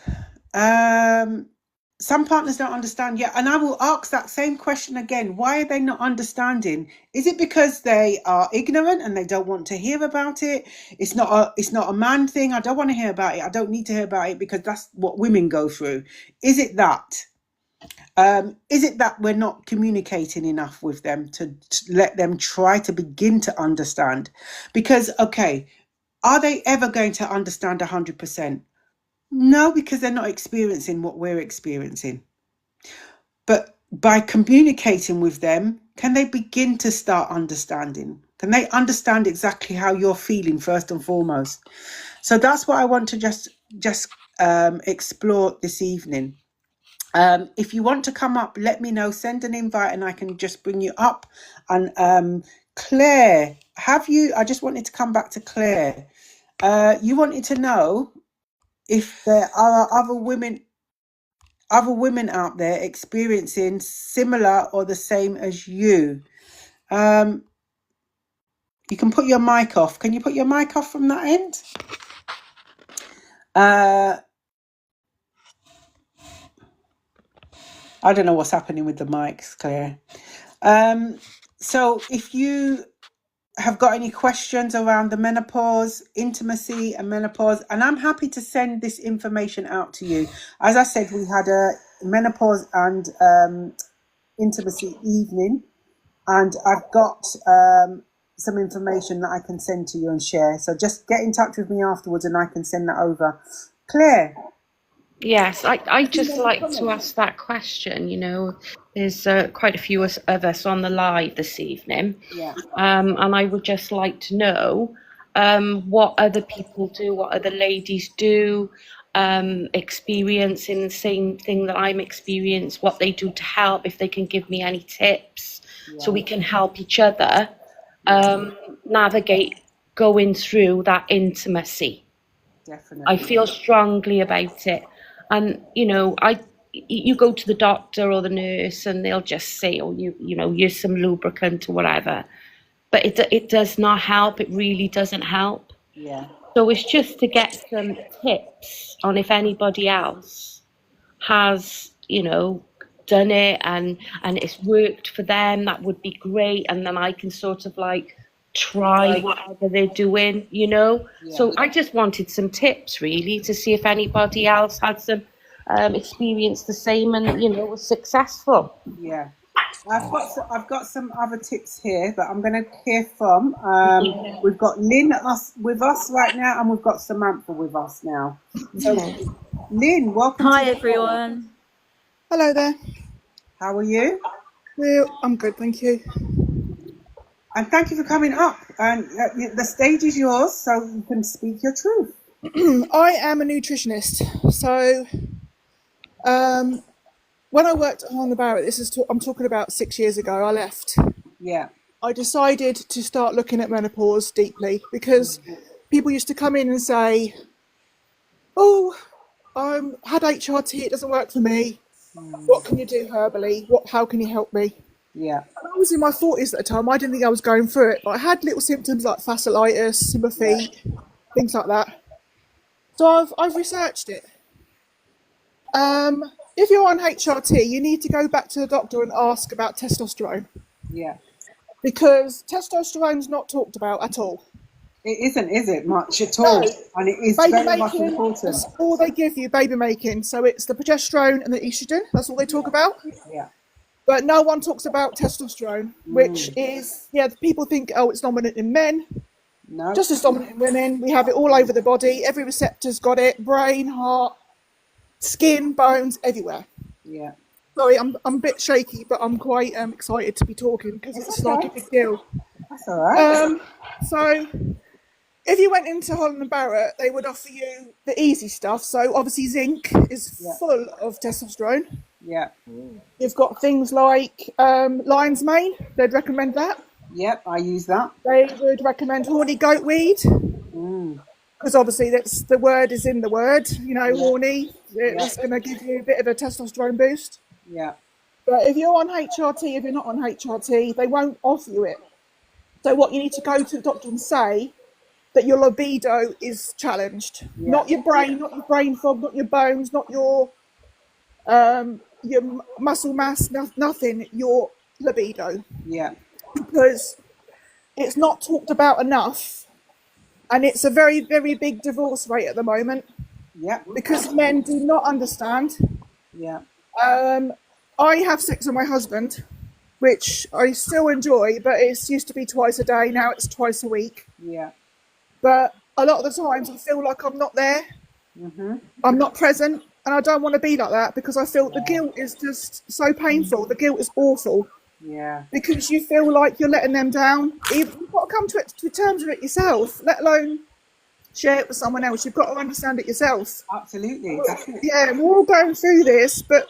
Some partners don't understand yet, and I will ask that same question again. Why are they not understanding? Is it because they are ignorant and they don't want to hear about it? It's not a man thing. I don't want to hear about it. I don't need to hear about it because that's what women go through. Is it that? Is it that we're not communicating enough with them to let them try to begin to understand? Because, okay, are they ever going to understand 100%? No, because they're not experiencing what we're experiencing. But by communicating with them, can they begin to start understanding? Can they understand exactly how you're feeling first and foremost? So that's what I want to just explore this evening. If you want to come up, let me know. Send an invite and I can just bring you up. And Claire, I just wanted to come back to Claire. You wanted to know if there are other women out there experiencing similar or the same as you. You can put your mic off. Can you put your mic off from that end? I don't know what's happening with the mics, Claire. So if you have got any questions around the menopause, intimacy and menopause, and I'm happy to send this information out to you. As I said, we had a menopause and intimacy evening, and I've got some information that I can send to you and share. So just get in touch with me afterwards and I can send that over. Claire? Yes, I'd just like to ask that question. You know, there's quite a few of us on the live this evening. Yeah. And I would just like to know what other people do, what other ladies do, experiencing the same thing that I'm experiencing, what they do to help, if they can give me any tips, so we can help each other navigate going through that intimacy. Definitely. I feel strongly about it. And, you know, you go to the doctor or the nurse and they'll just say, oh, you know, use some lubricant or whatever. But it does not help. It really doesn't help. Yeah. So it's just to get some tips on if anybody else has, you know, done it and it's worked for them, that would be great. And then I can sort of like try whatever they're doing, you know. So I just wanted some tips really to see if anybody else had some experience the same and, you know, was successful. Yeah. I've got some other tips here that I'm going to hear from. We've got Lynn with us right now, and we've got Samantha with us now. So, Lynn, welcome. Hi, everyone. Hello there. How are you? I'm good, thank you. And thank you for coming up. And the stage is yours, so you can speak your truth. I am a nutritionist. So, when I worked at Holland & Barrett, I'm talking about 6 years ago, I left. Yeah. I decided to start looking at menopause deeply because people used to come in and say, oh, I had HRT, it doesn't work for me. What can you do herbally? How can you help me? Yeah. And I was in my 40s at the time. I didn't think I was going through it, but I had little symptoms like fasciitis in my feet, things like that. So I've researched it. If you're on HRT, you need to go back to the doctor and ask about testosterone. Yeah. Because testosterone's not talked about at all. It isn't, is it, much at all? No. And it is Baby very much making, important. that's all they give you, baby making. So it's the progesterone and the estrogen. That's all they talk about. Yeah. But no one talks about testosterone, which is, people think, oh, it's dominant in men. No. Just as dominant in women. We have it all over the body. Every receptor's got it. Brain, heart, skin, bones, everywhere. Yeah. Sorry, I'm a bit shaky, but I'm quite excited to be talking because it's like a big deal. That's all right. So if you went into Holland & Barrett, they would offer you the easy stuff. So obviously zinc is full of testosterone. Yeah. You've got things like lion's mane. They'd recommend that. Yep, I use that. They would recommend horny goatweed. Because obviously that's the word is in the word, you know, horny. It's going to give you a bit of a testosterone boost. Yeah. But if you're on HRT, if you're not on HRT, they won't offer you it. So what you need to go to the doctor and say that your libido is challenged. Not your brain, not your brain fog, not your bones, not your muscle mass, nothing, your libido. Yeah. Because it's not talked about enough. And it's a very, very big divorce rate at the moment. Yeah. Because men do not understand. Yeah. I have sex with my husband, which I still enjoy, but it used to be twice a day. Now it's twice a week. Yeah. But a lot of the times I feel like I'm not there. I'm not present. And I don't want to be like that because I feel the guilt is just so painful. The guilt is awful. Yeah. Because you feel like you're letting them down. You've got to come to terms with it yourself, let alone share it with someone else. You've got to understand it yourself. Absolutely. Yeah, we're all going through this, but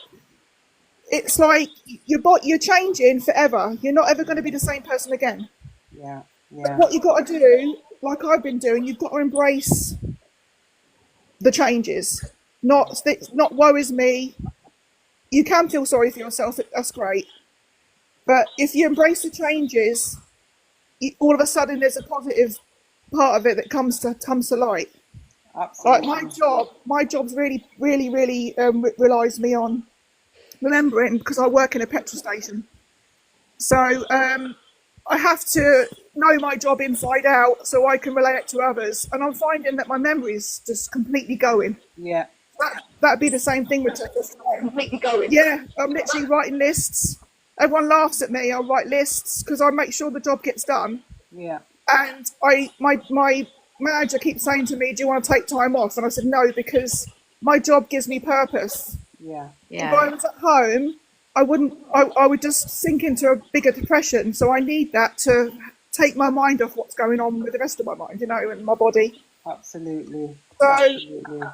it's like you're changing forever. You're not ever going to be the same person again. Yeah. But what you've got to do, like I've been doing, you've got to embrace the changes. Not woe is me. You can feel sorry for yourself. That's great. But if you embrace the changes, all of a sudden there's a positive part of it that comes to light. Like Absolutely. my job's really relies me on remembering, because I work in a petrol station. So I have to know my job inside out so I can relay it to others. And I'm finding that my memory is just completely going. Yeah. That'd be the same thing with completely going. Yeah, I'm literally writing lists. Everyone laughs at me. I'll write lists because I make sure the job gets done. Yeah. And my manager keeps saying to me, "Do you want to take time off?" And I said no, because my job gives me purpose. Yeah. If I was at home, I wouldn't. I would just sink into a bigger depression. So I need that to take my mind off what's going on with the rest of my mind, and my body. Absolutely. So Absolutely.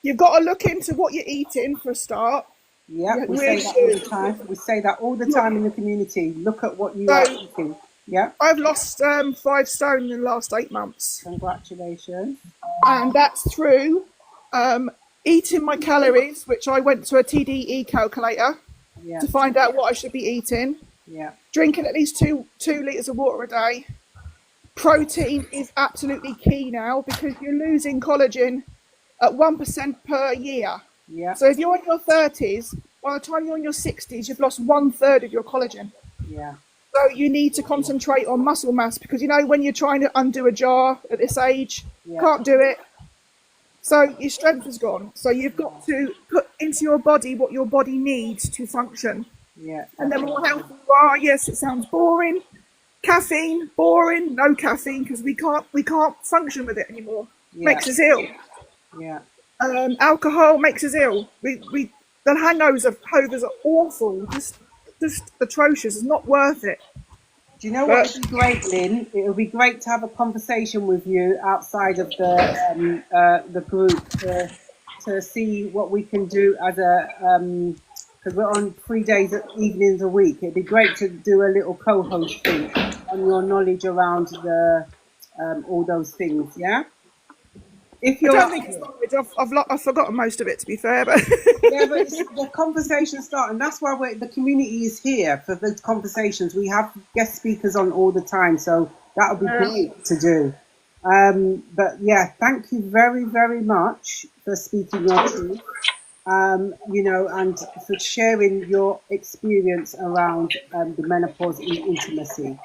you've got to look into what you're eating for a start. Yeah, we really say that all the time. We say that all the time in the community. Look at what you are eating. Yeah. I've lost 5 stone in the last 8 months. Congratulations. And that's through eating my calories, which I went to a TDE calculator to find out what I should be eating. Yeah. Drinking at least 2 litres of water a day. Protein is absolutely key now, because you're losing collagen at 1% per year. Yeah. So if you're in your 30s, by the time you're in your 60s, you've lost 1/3 of your collagen. Yeah. So you need to concentrate on muscle mass, because when you're trying to undo a jar at this age, can't do it. So your strength is gone. So you've got to put into your body what your body needs to function. Yeah. And then more healthy you are. Yes, it sounds boring. Caffeine, boring. No caffeine, because we can't function with it anymore. Makes us ill. Yeah. Alcohol makes us ill. The hangovers are awful. Just atrocious. It's not worth it. Do you know what would be great, Lynn? It would be great to have a conversation with you outside of the group to see what we can do as because we're on 3 days evenings a week. It'd be great to do a little co-host thing on your knowledge around all those things. Yeah. If you're, I don't think it's knowledge. I've forgotten most of it, to be fair. But yeah, but the conversation starts, and that's why the community is here for the conversations. We have guest speakers on all the time, so that would be great to do. But yeah, thank you very, very much for speaking your truth, and for sharing your experience around the menopause intimacy.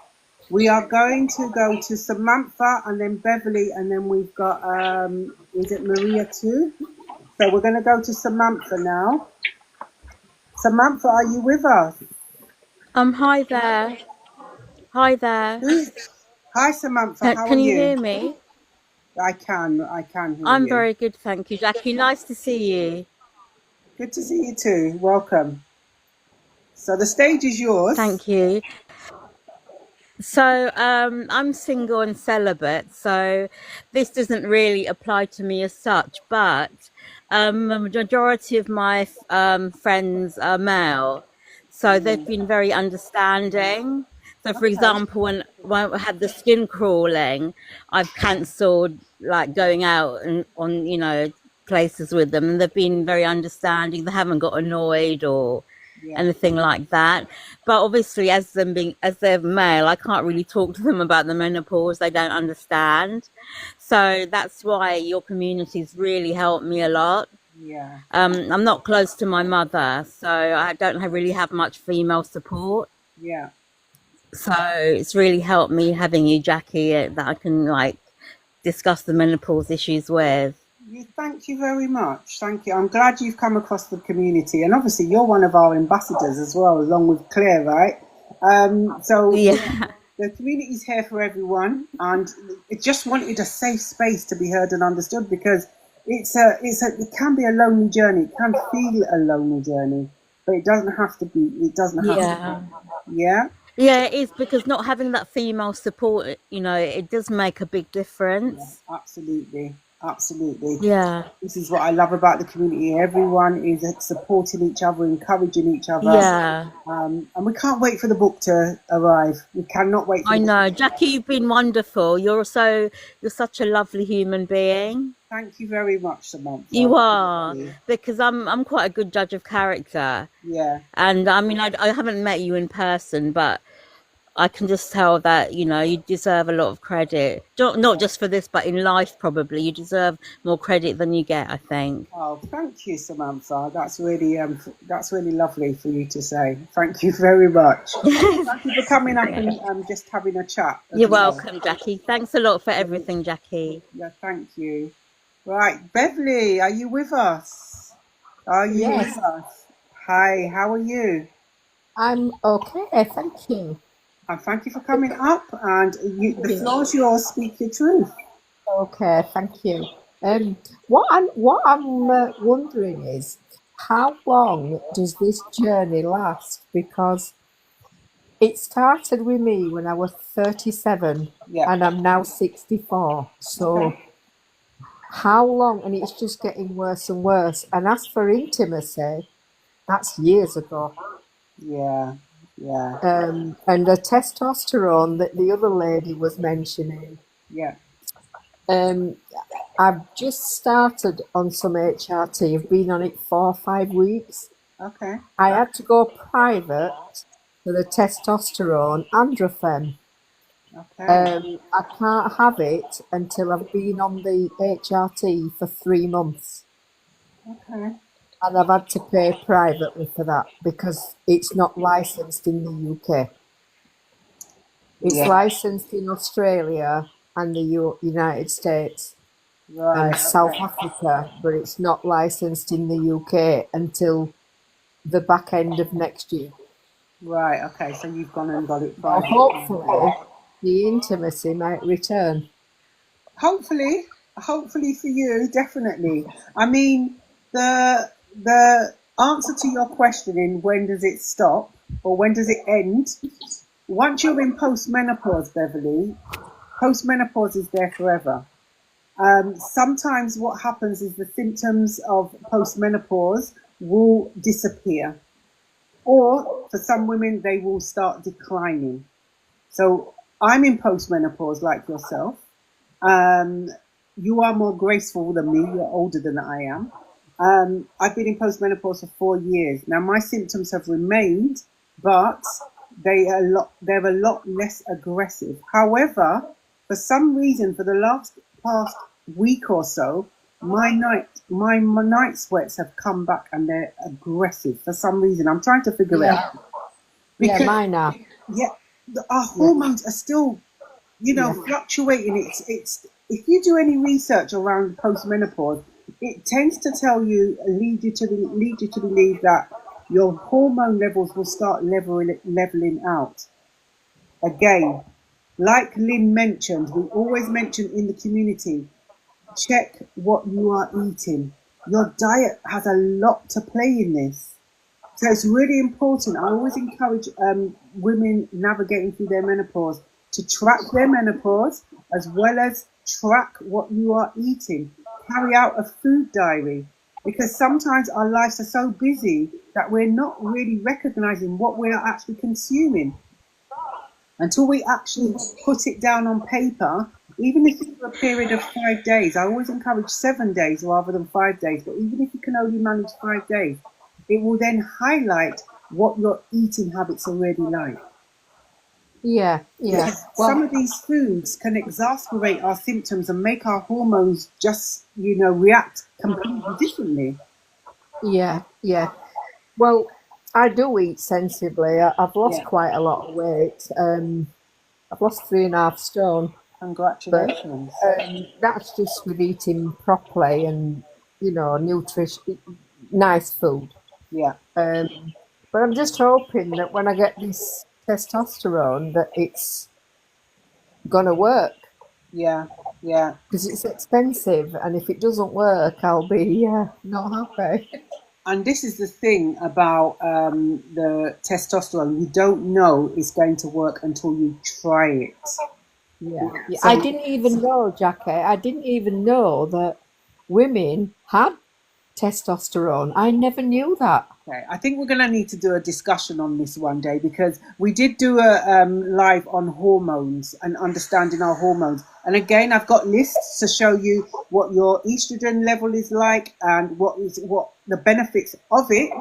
We are going to go to Samantha and then Beverly, and then we've got, is it Maria too? So we're going to go to Samantha now. Samantha, are you with us? Hi there. Hi there. Hi, Samantha. How are you? Can you hear me? I can hear you. I'm very good, thank you, Jackie. Nice to see you. Good to see you too. Welcome. So the stage is yours. Thank you. So I'm single and celibate, so this doesn't really apply to me as such, but the majority of my friends are male, so they've been very understanding. So for example, when I had the skin crawling, I've cancelled like going out and on places with them, and they've been very understanding. They haven't got annoyed or anything like that. But obviously, as they're male, I can't really talk to them about the menopause. They don't understand. So that's why your community's really helped me a lot. Yeah. I'm not close to my mother, so I don't really have much female support. Yeah. So it's really helped me having you, Jackie, that I can discuss the menopause issues with. Thank you very much. Thank you. I'm glad you've come across the community, and obviously you're one of our ambassadors as well, along with Claire, right? So the community is here for everyone, and it just wanted a safe space to be heard and understood, because it can be a lonely journey. It can feel a lonely journey, but it doesn't have to be. It doesn't have to be. Yeah. Yeah, it is, because not having that female support, it does make a big difference. Yeah, absolutely. Absolutely. Yeah, This is what I love about the community. Everyone is supporting each other, encouraging each other. yeah. And we can't wait for the book to arrive. We cannot wait for I the book. know, Jackie. You've been wonderful. You're such a lovely human being. Thank you very much, Samantha. You are, Really. because I'm quite a good judge of character, Yeah. and I mean I haven't met you in person, but I can just tell that you deserve a lot of credit. Not just for this, but in life probably you deserve more credit than you get. I think. Oh, thank you, Samantha. That's really lovely for you to say. Thank you very much. Thank you for coming up Yeah. and just having a chat as You're well. welcome, Jackie. Thanks a lot for everything, Jackie. Yeah, thank you. Right, Beverly, are you with us? Are you Yes, with us? Hi, how are you? I'm okay. Thank you. And thank you for coming up. And the Thank you. floor's yours. Speak your truth. Okay, thank you. What I'm wondering is how long does this journey last? Because it started with me when I was 37 Yeah. and I'm now 64. Okay. So how long? And it's just getting worse and worse. And as for intimacy, that's years ago. Yeah. Yeah. And the testosterone that the other lady was mentioning. Yeah. Um, I've just started on some HRT. I've been on it 4 or 5 weeks. Okay. I had to go private for the testosterone androphen. Okay. I can't have it until I've been on the HRT for 3 months. Okay. And I've had to pay privately for that because it's not licensed in the UK. It's Yeah. licensed in Australia and the United States Right. and South Okay. Africa, but it's not licensed in the UK until the back end of next year. Right. Okay. So you've gone and got it So private. hopefully the intimacy might return. Hopefully for you, definitely. I mean, the answer to your question in when does it stop or when does it end? Once you're in postmenopause, Beverly, postmenopause is there forever. Sometimes what happens is the symptoms of postmenopause will disappear, or for some women, they will start declining. So I'm in postmenopause like yourself. Um, you are more graceful than me. You're older than I am. I've been in postmenopause for 4 years. Now my symptoms have remained, but they're a lot less aggressive. However, for some reason, for the past week or so, my night sweats have come back and they're aggressive for some reason. I'm trying to figure it Yeah, out yeah, because mine are. yeah, our Yeah, hormones are still yeah, fluctuating. It's if you do any research around postmenopause, it tends to lead you to believe that your hormone levels will start leveling out again. Like Lynn mentioned, we always mention in the community, check what you are eating. Your diet has a lot to play in this. So it's really important. I always encourage women navigating through their menopause to track their menopause as well as track what you are eating. Carry out a food diary because sometimes our lives are so busy that we're not really recognizing what we are actually consuming until we actually put it down on paper. Even if it's for a period of 5 days, I always encourage 7 days rather than 5 days. But even if you can only manage 5 days, it will then highlight what your eating habits are really like. yeah, yeah. Because some Well, of these foods can exacerbate our symptoms and make our hormones just, react completely differently. yeah, yeah. Well, I do eat sensibly. I've lost Yeah. quite a lot of weight. I've lost 3.5 stone, but Congratulations. that's just with eating properly and nutrition, nice food. Yeah. Um, but I'm just hoping that when I get this testosterone, that it's gonna work Yeah. Yeah. because it's expensive, and if it doesn't work, I'll be not happy. And this is the thing about the testosterone. You don't know it's going to work until you try it. Yeah. Yeah. I So didn't even know, Jackie, I didn't even know that women had testosterone. I never knew that. okay, I think we're going to need to do a discussion on this one day, because we did do a live on hormones and understanding our hormones. And again, I've got lists to show you what your estrogen level is like and what the benefits of it.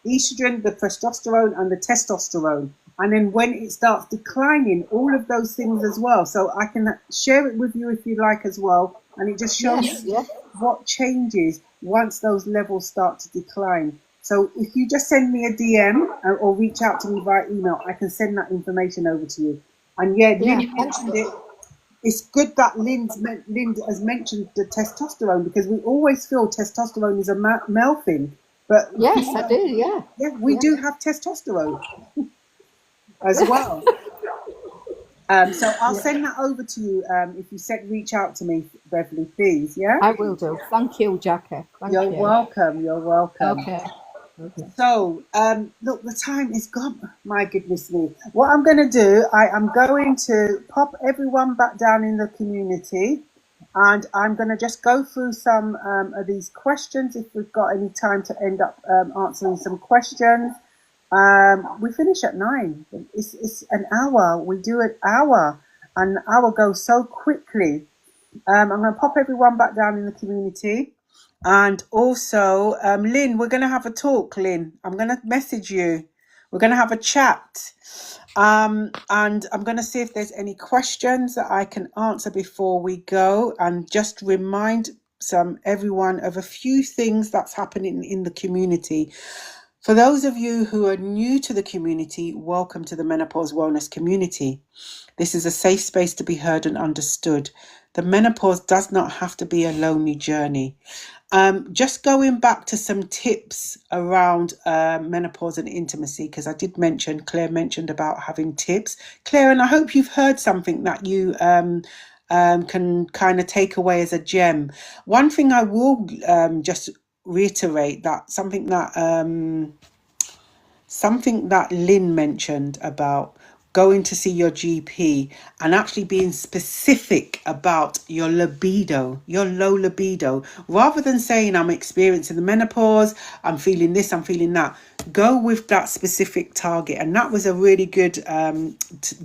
Estrogen, the progesterone, and the testosterone. And then when it starts declining, all of those things as well. So I can share it with you if you like as well. And it just shows Yes, you yes. what changes once those levels start to decline. So if you just send me a DM or reach out to me via email, I can send that information over to you. And yeah, Yeah. Lynn mentioned it. It's good that Lynn has mentioned the testosterone, because we always feel testosterone is a male thing. But Yes, I do. Yeah. yeah, we Yeah. do have testosterone as well. So I'll send that over to you if you reach out to me, Beverly, please. Yeah, I will do. Thank you, Jackie. Thank you're you. welcome. You're welcome. Okay. Okay. So, look, the time is gone. My goodness me. What I'm going to do, I am going to pop everyone back down in the community, and I'm going to just go through some of these questions if we've got any time to end up answering some questions. We finish at 9. It's an hour. We do an hour, and the hour goes so quickly. I'm going to pop everyone back down in the community. And also, Lynn, we're going to have a talk, Lynn. I'm going to message you. We're going to have a chat. And I'm going to see if there's any questions that I can answer before we go, and just remind everyone of a few things that's happening in the community. For those of you who are new to the community, welcome to the Menopause Wellness community. This is a safe space to be heard and understood. The menopause does not have to be a lonely journey. Just going back to some tips around menopause and intimacy, because I did mention, Claire mentioned about having tips. Claire, and I hope you've heard something that you can kind of take away as a gem. One thing I will just reiterate, that something that Lynn mentioned about going to see your GP and actually being specific about your libido, your low libido, rather than saying I'm experiencing the menopause, I'm feeling this, I'm feeling that. Go with that specific target. And that was a really good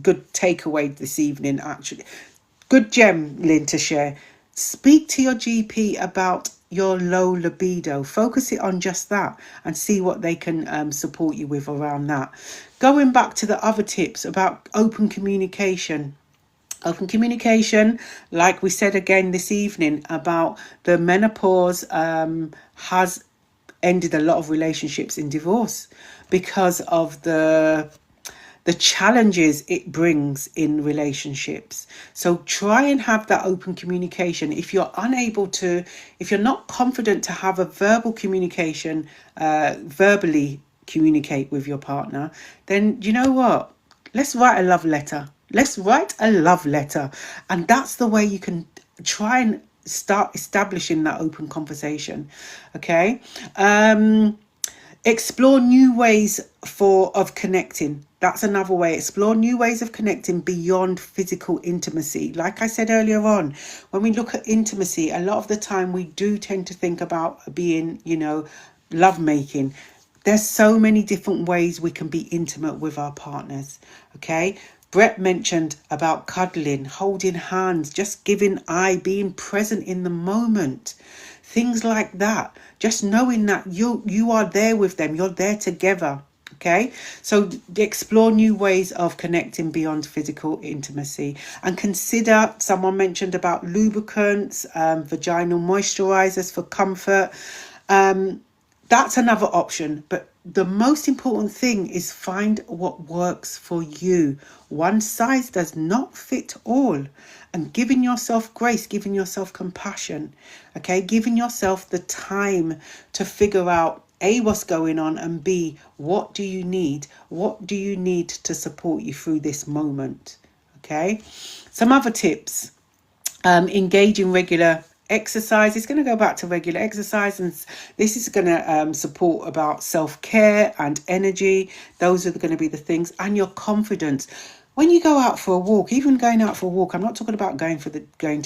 good takeaway this evening, actually. Good gem, Lynn, to share. Speak to your GP about your low libido. Focus it on just that and see what they can support you with around that. Going back to the other tips about open communication. Open communication, like we said again this evening, about the menopause has ended a lot of relationships in divorce because of the challenges it brings in relationships. So try and have that open communication. If you're not confident to have a verbal communication, verbally communicate with your partner, then you know what? Let's write a love letter. Let's write a love letter. And that's the way you can try and start establishing that open conversation. Okay. Explore new ways of connecting. That's another way. Explore new ways of connecting beyond physical intimacy. Like I said earlier on, when we look at intimacy, a lot of the time we do tend to think about being, love making. There's so many different ways we can be intimate with our partners. Okay. Brett mentioned about cuddling, holding hands, just being present in the moment. Things like that. Just knowing that you are there with them. You're there together. Okay, so explore new ways of connecting beyond physical intimacy, and consider, someone mentioned about lubricants, vaginal moisturizers for comfort. That's another option, but the most important thing is find what works for you. One size does not fit all. And giving yourself grace, giving yourself compassion, okay, giving yourself the time to figure out A, what's going on, and B, what do you need? What do you need to support you through this moment? Okay, some other tips. Engage in regular exercise. It's going to go back to regular exercise, and this is going to support about self-care and energy. Those are going to be the things, and your confidence. when you go out for a walk, even going out for a walk, I'm not talking about going to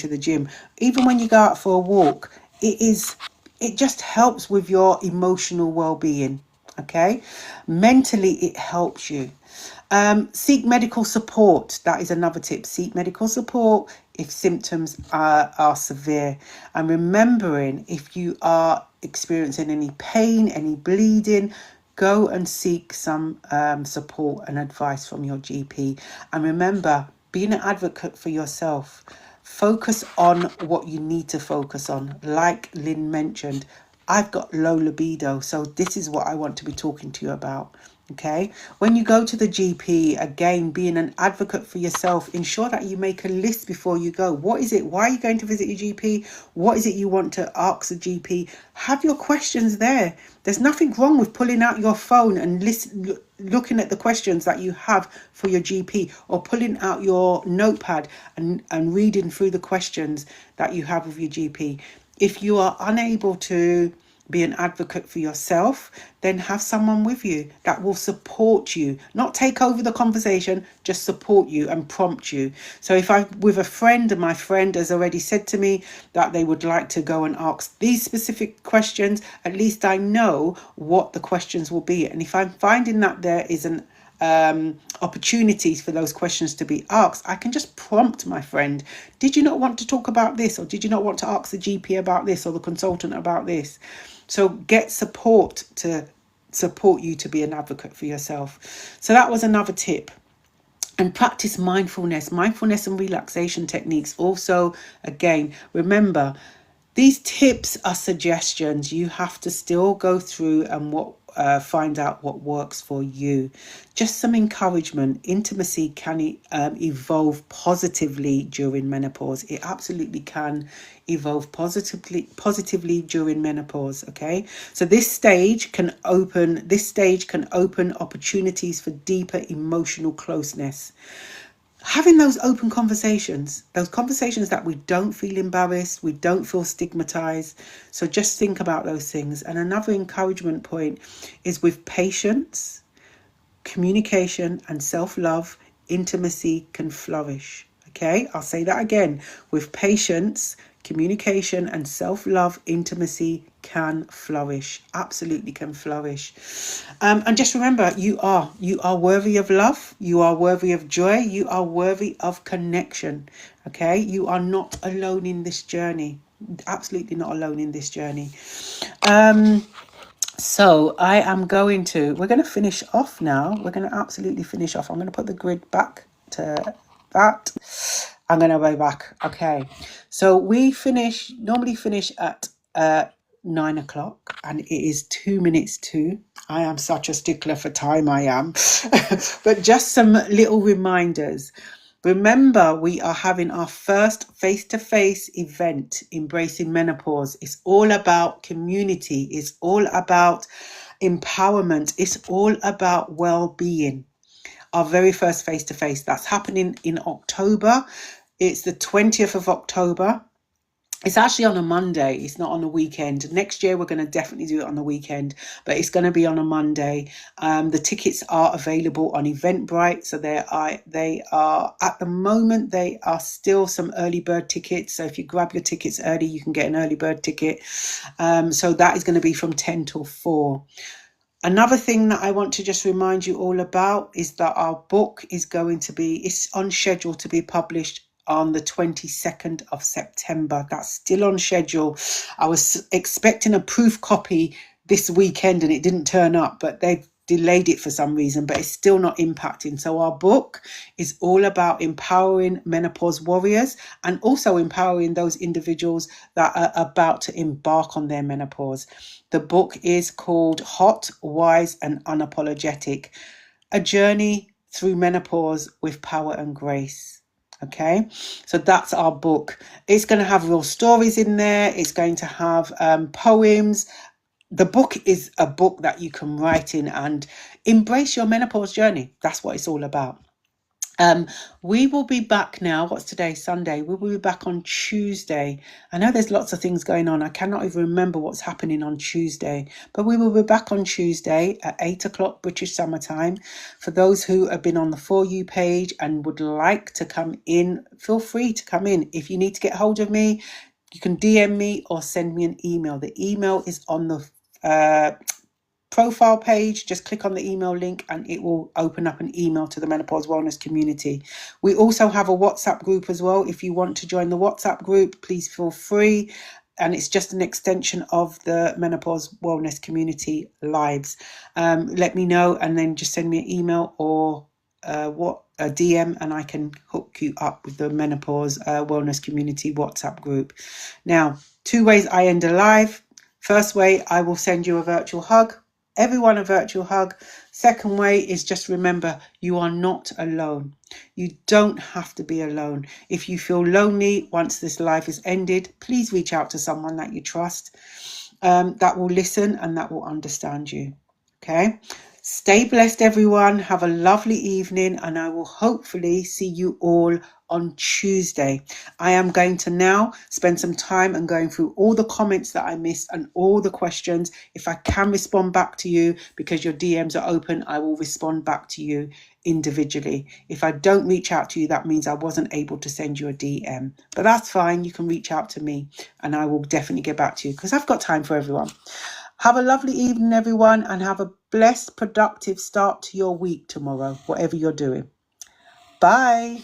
the gym. Even when you go out for a walk, it just helps with your emotional well-being. Okay, mentally it helps you. Seek medical support. That is another tip. Seek medical support if symptoms are severe. And remembering, if you are experiencing any pain, any bleeding, go and seek some support and advice from your GP. And remember, being an advocate for yourself, focus on what you need to focus on. Like Lynn mentioned, I've got low libido, so this is what I want to be talking to you about. Okay, when you go to the GP, again, being an advocate for yourself, ensure that you make a list before you go. What is it? Why are you going to visit your GP? What is it you want to ask the GP? Have your questions there. There's nothing wrong with pulling out your phone and looking at the questions that you have for your GP, or pulling out your notepad and reading through the questions that you have with your GP. If you are unable to be an advocate for yourself, then have someone with you that will support you, not take over the conversation, just support you and prompt you. So if I'm with a friend and my friend has already said to me that they would like to go and ask these specific questions, at least I know what the questions will be. And if I'm finding that there is an opportunities for those questions to be asked, I can just prompt my friend, did you not want to talk about this, or did you not want to ask the GP about this, or the consultant about this? So get support to support you to be an advocate for yourself. So that was another tip. And practice mindfulness and relaxation techniques. Also, again, remember, these tips are suggestions. You have to still go through and find out what works for you. Just some encouragement. Intimacy can evolve positively during menopause. It absolutely can evolve positively during menopause. Okay, so this stage can open opportunities for deeper emotional closeness. Having those open conversations, those conversations that we don't feel embarrassed, we don't feel stigmatized. So just think about those things. And another encouragement point is, with patience, communication and self-love, intimacy can flourish. Okay, I'll say that again. With patience, communication and self-love, intimacy can flourish. Absolutely can flourish. And just remember, you are worthy of love. You are worthy of joy. You are worthy of connection. Okay, you are not alone in this journey. Absolutely not alone in this journey. So we're going to finish off now. We're going to absolutely finish off. I'm going to put the grid back to that. I'm going to go back. Okay. So we normally finish at 9 o'clock, and it is 2 minutes to. I am such a stickler for time, I am. But just some little reminders. Remember, we are having our first face-to-face event, Embracing Menopause. It's all about community. It's all about empowerment. It's all about well-being. Our very first face-to-face. That's happening in October. It's the 20th of October. It's actually on a Monday. It's not on a weekend. Next year, we're going to definitely do it on the weekend, but it's going to be on a Monday. The tickets are available on Eventbrite. So they are at the moment, they are still some early bird tickets. So if you grab your tickets early, you can get an early bird ticket. So that is going to be from 10 till 4. Another thing that I want to just remind you all about is that our book it's on schedule to be published on the 22nd of September. That's still on schedule. I was expecting a proof copy this weekend and it didn't turn up, but they've delayed it for some reason, but it's still not impacting. So our book is all about empowering menopause warriors and also empowering those individuals that are about to embark on their menopause. The book is called Hot, Wise and Unapologetic, A Journey Through Menopause with Power and Grace. Okay, so that's our book. It's going to have real stories in there. It's going to have poems. The book is a book that you can write in and embrace your menopause journey. That's what it's all about. We will be back now. What's today? Sunday. We will be back on Tuesday. I know there's lots of things going on. I cannot even remember what's happening on Tuesday, but we will be back on Tuesday at 8 o'clock British Summer Time. For those who have been on the For You page and would like to come in, feel free to come in. If you need to get hold of me, you can DM me or send me an email. The email is on the profile page. Just click on the email link and it will open up an email to the Menopause Wellness community. We also have a WhatsApp group as well. If you want to join the WhatsApp group, please feel free. And it's just an extension of the Menopause Wellness community lives. Let me know and then just send me an email or a DM and I can hook you up with the Menopause Wellness community WhatsApp group. Now, 2 ways I end a live. First way, I will send you a virtual hug. Everyone a virtual hug. Second way is just remember, you are not alone. You don't have to be alone. If you feel lonely once this life is ended, please reach out to someone that you trust, that will listen and that will understand you. Okay? Stay blessed, everyone. Have a lovely evening, and I will hopefully see you all on Tuesday. I am going to now spend some time and going through all the comments that I missed and all the questions. If I can respond back to you because your DMs are open, I will respond back to you individually. If I don't reach out to you, that means I wasn't able to send you a DM, but that's fine. You can reach out to me and I will definitely get back to you because I've got time for everyone. Have a lovely evening, everyone, and have a blessed, productive start to your week tomorrow, whatever you're doing. Bye.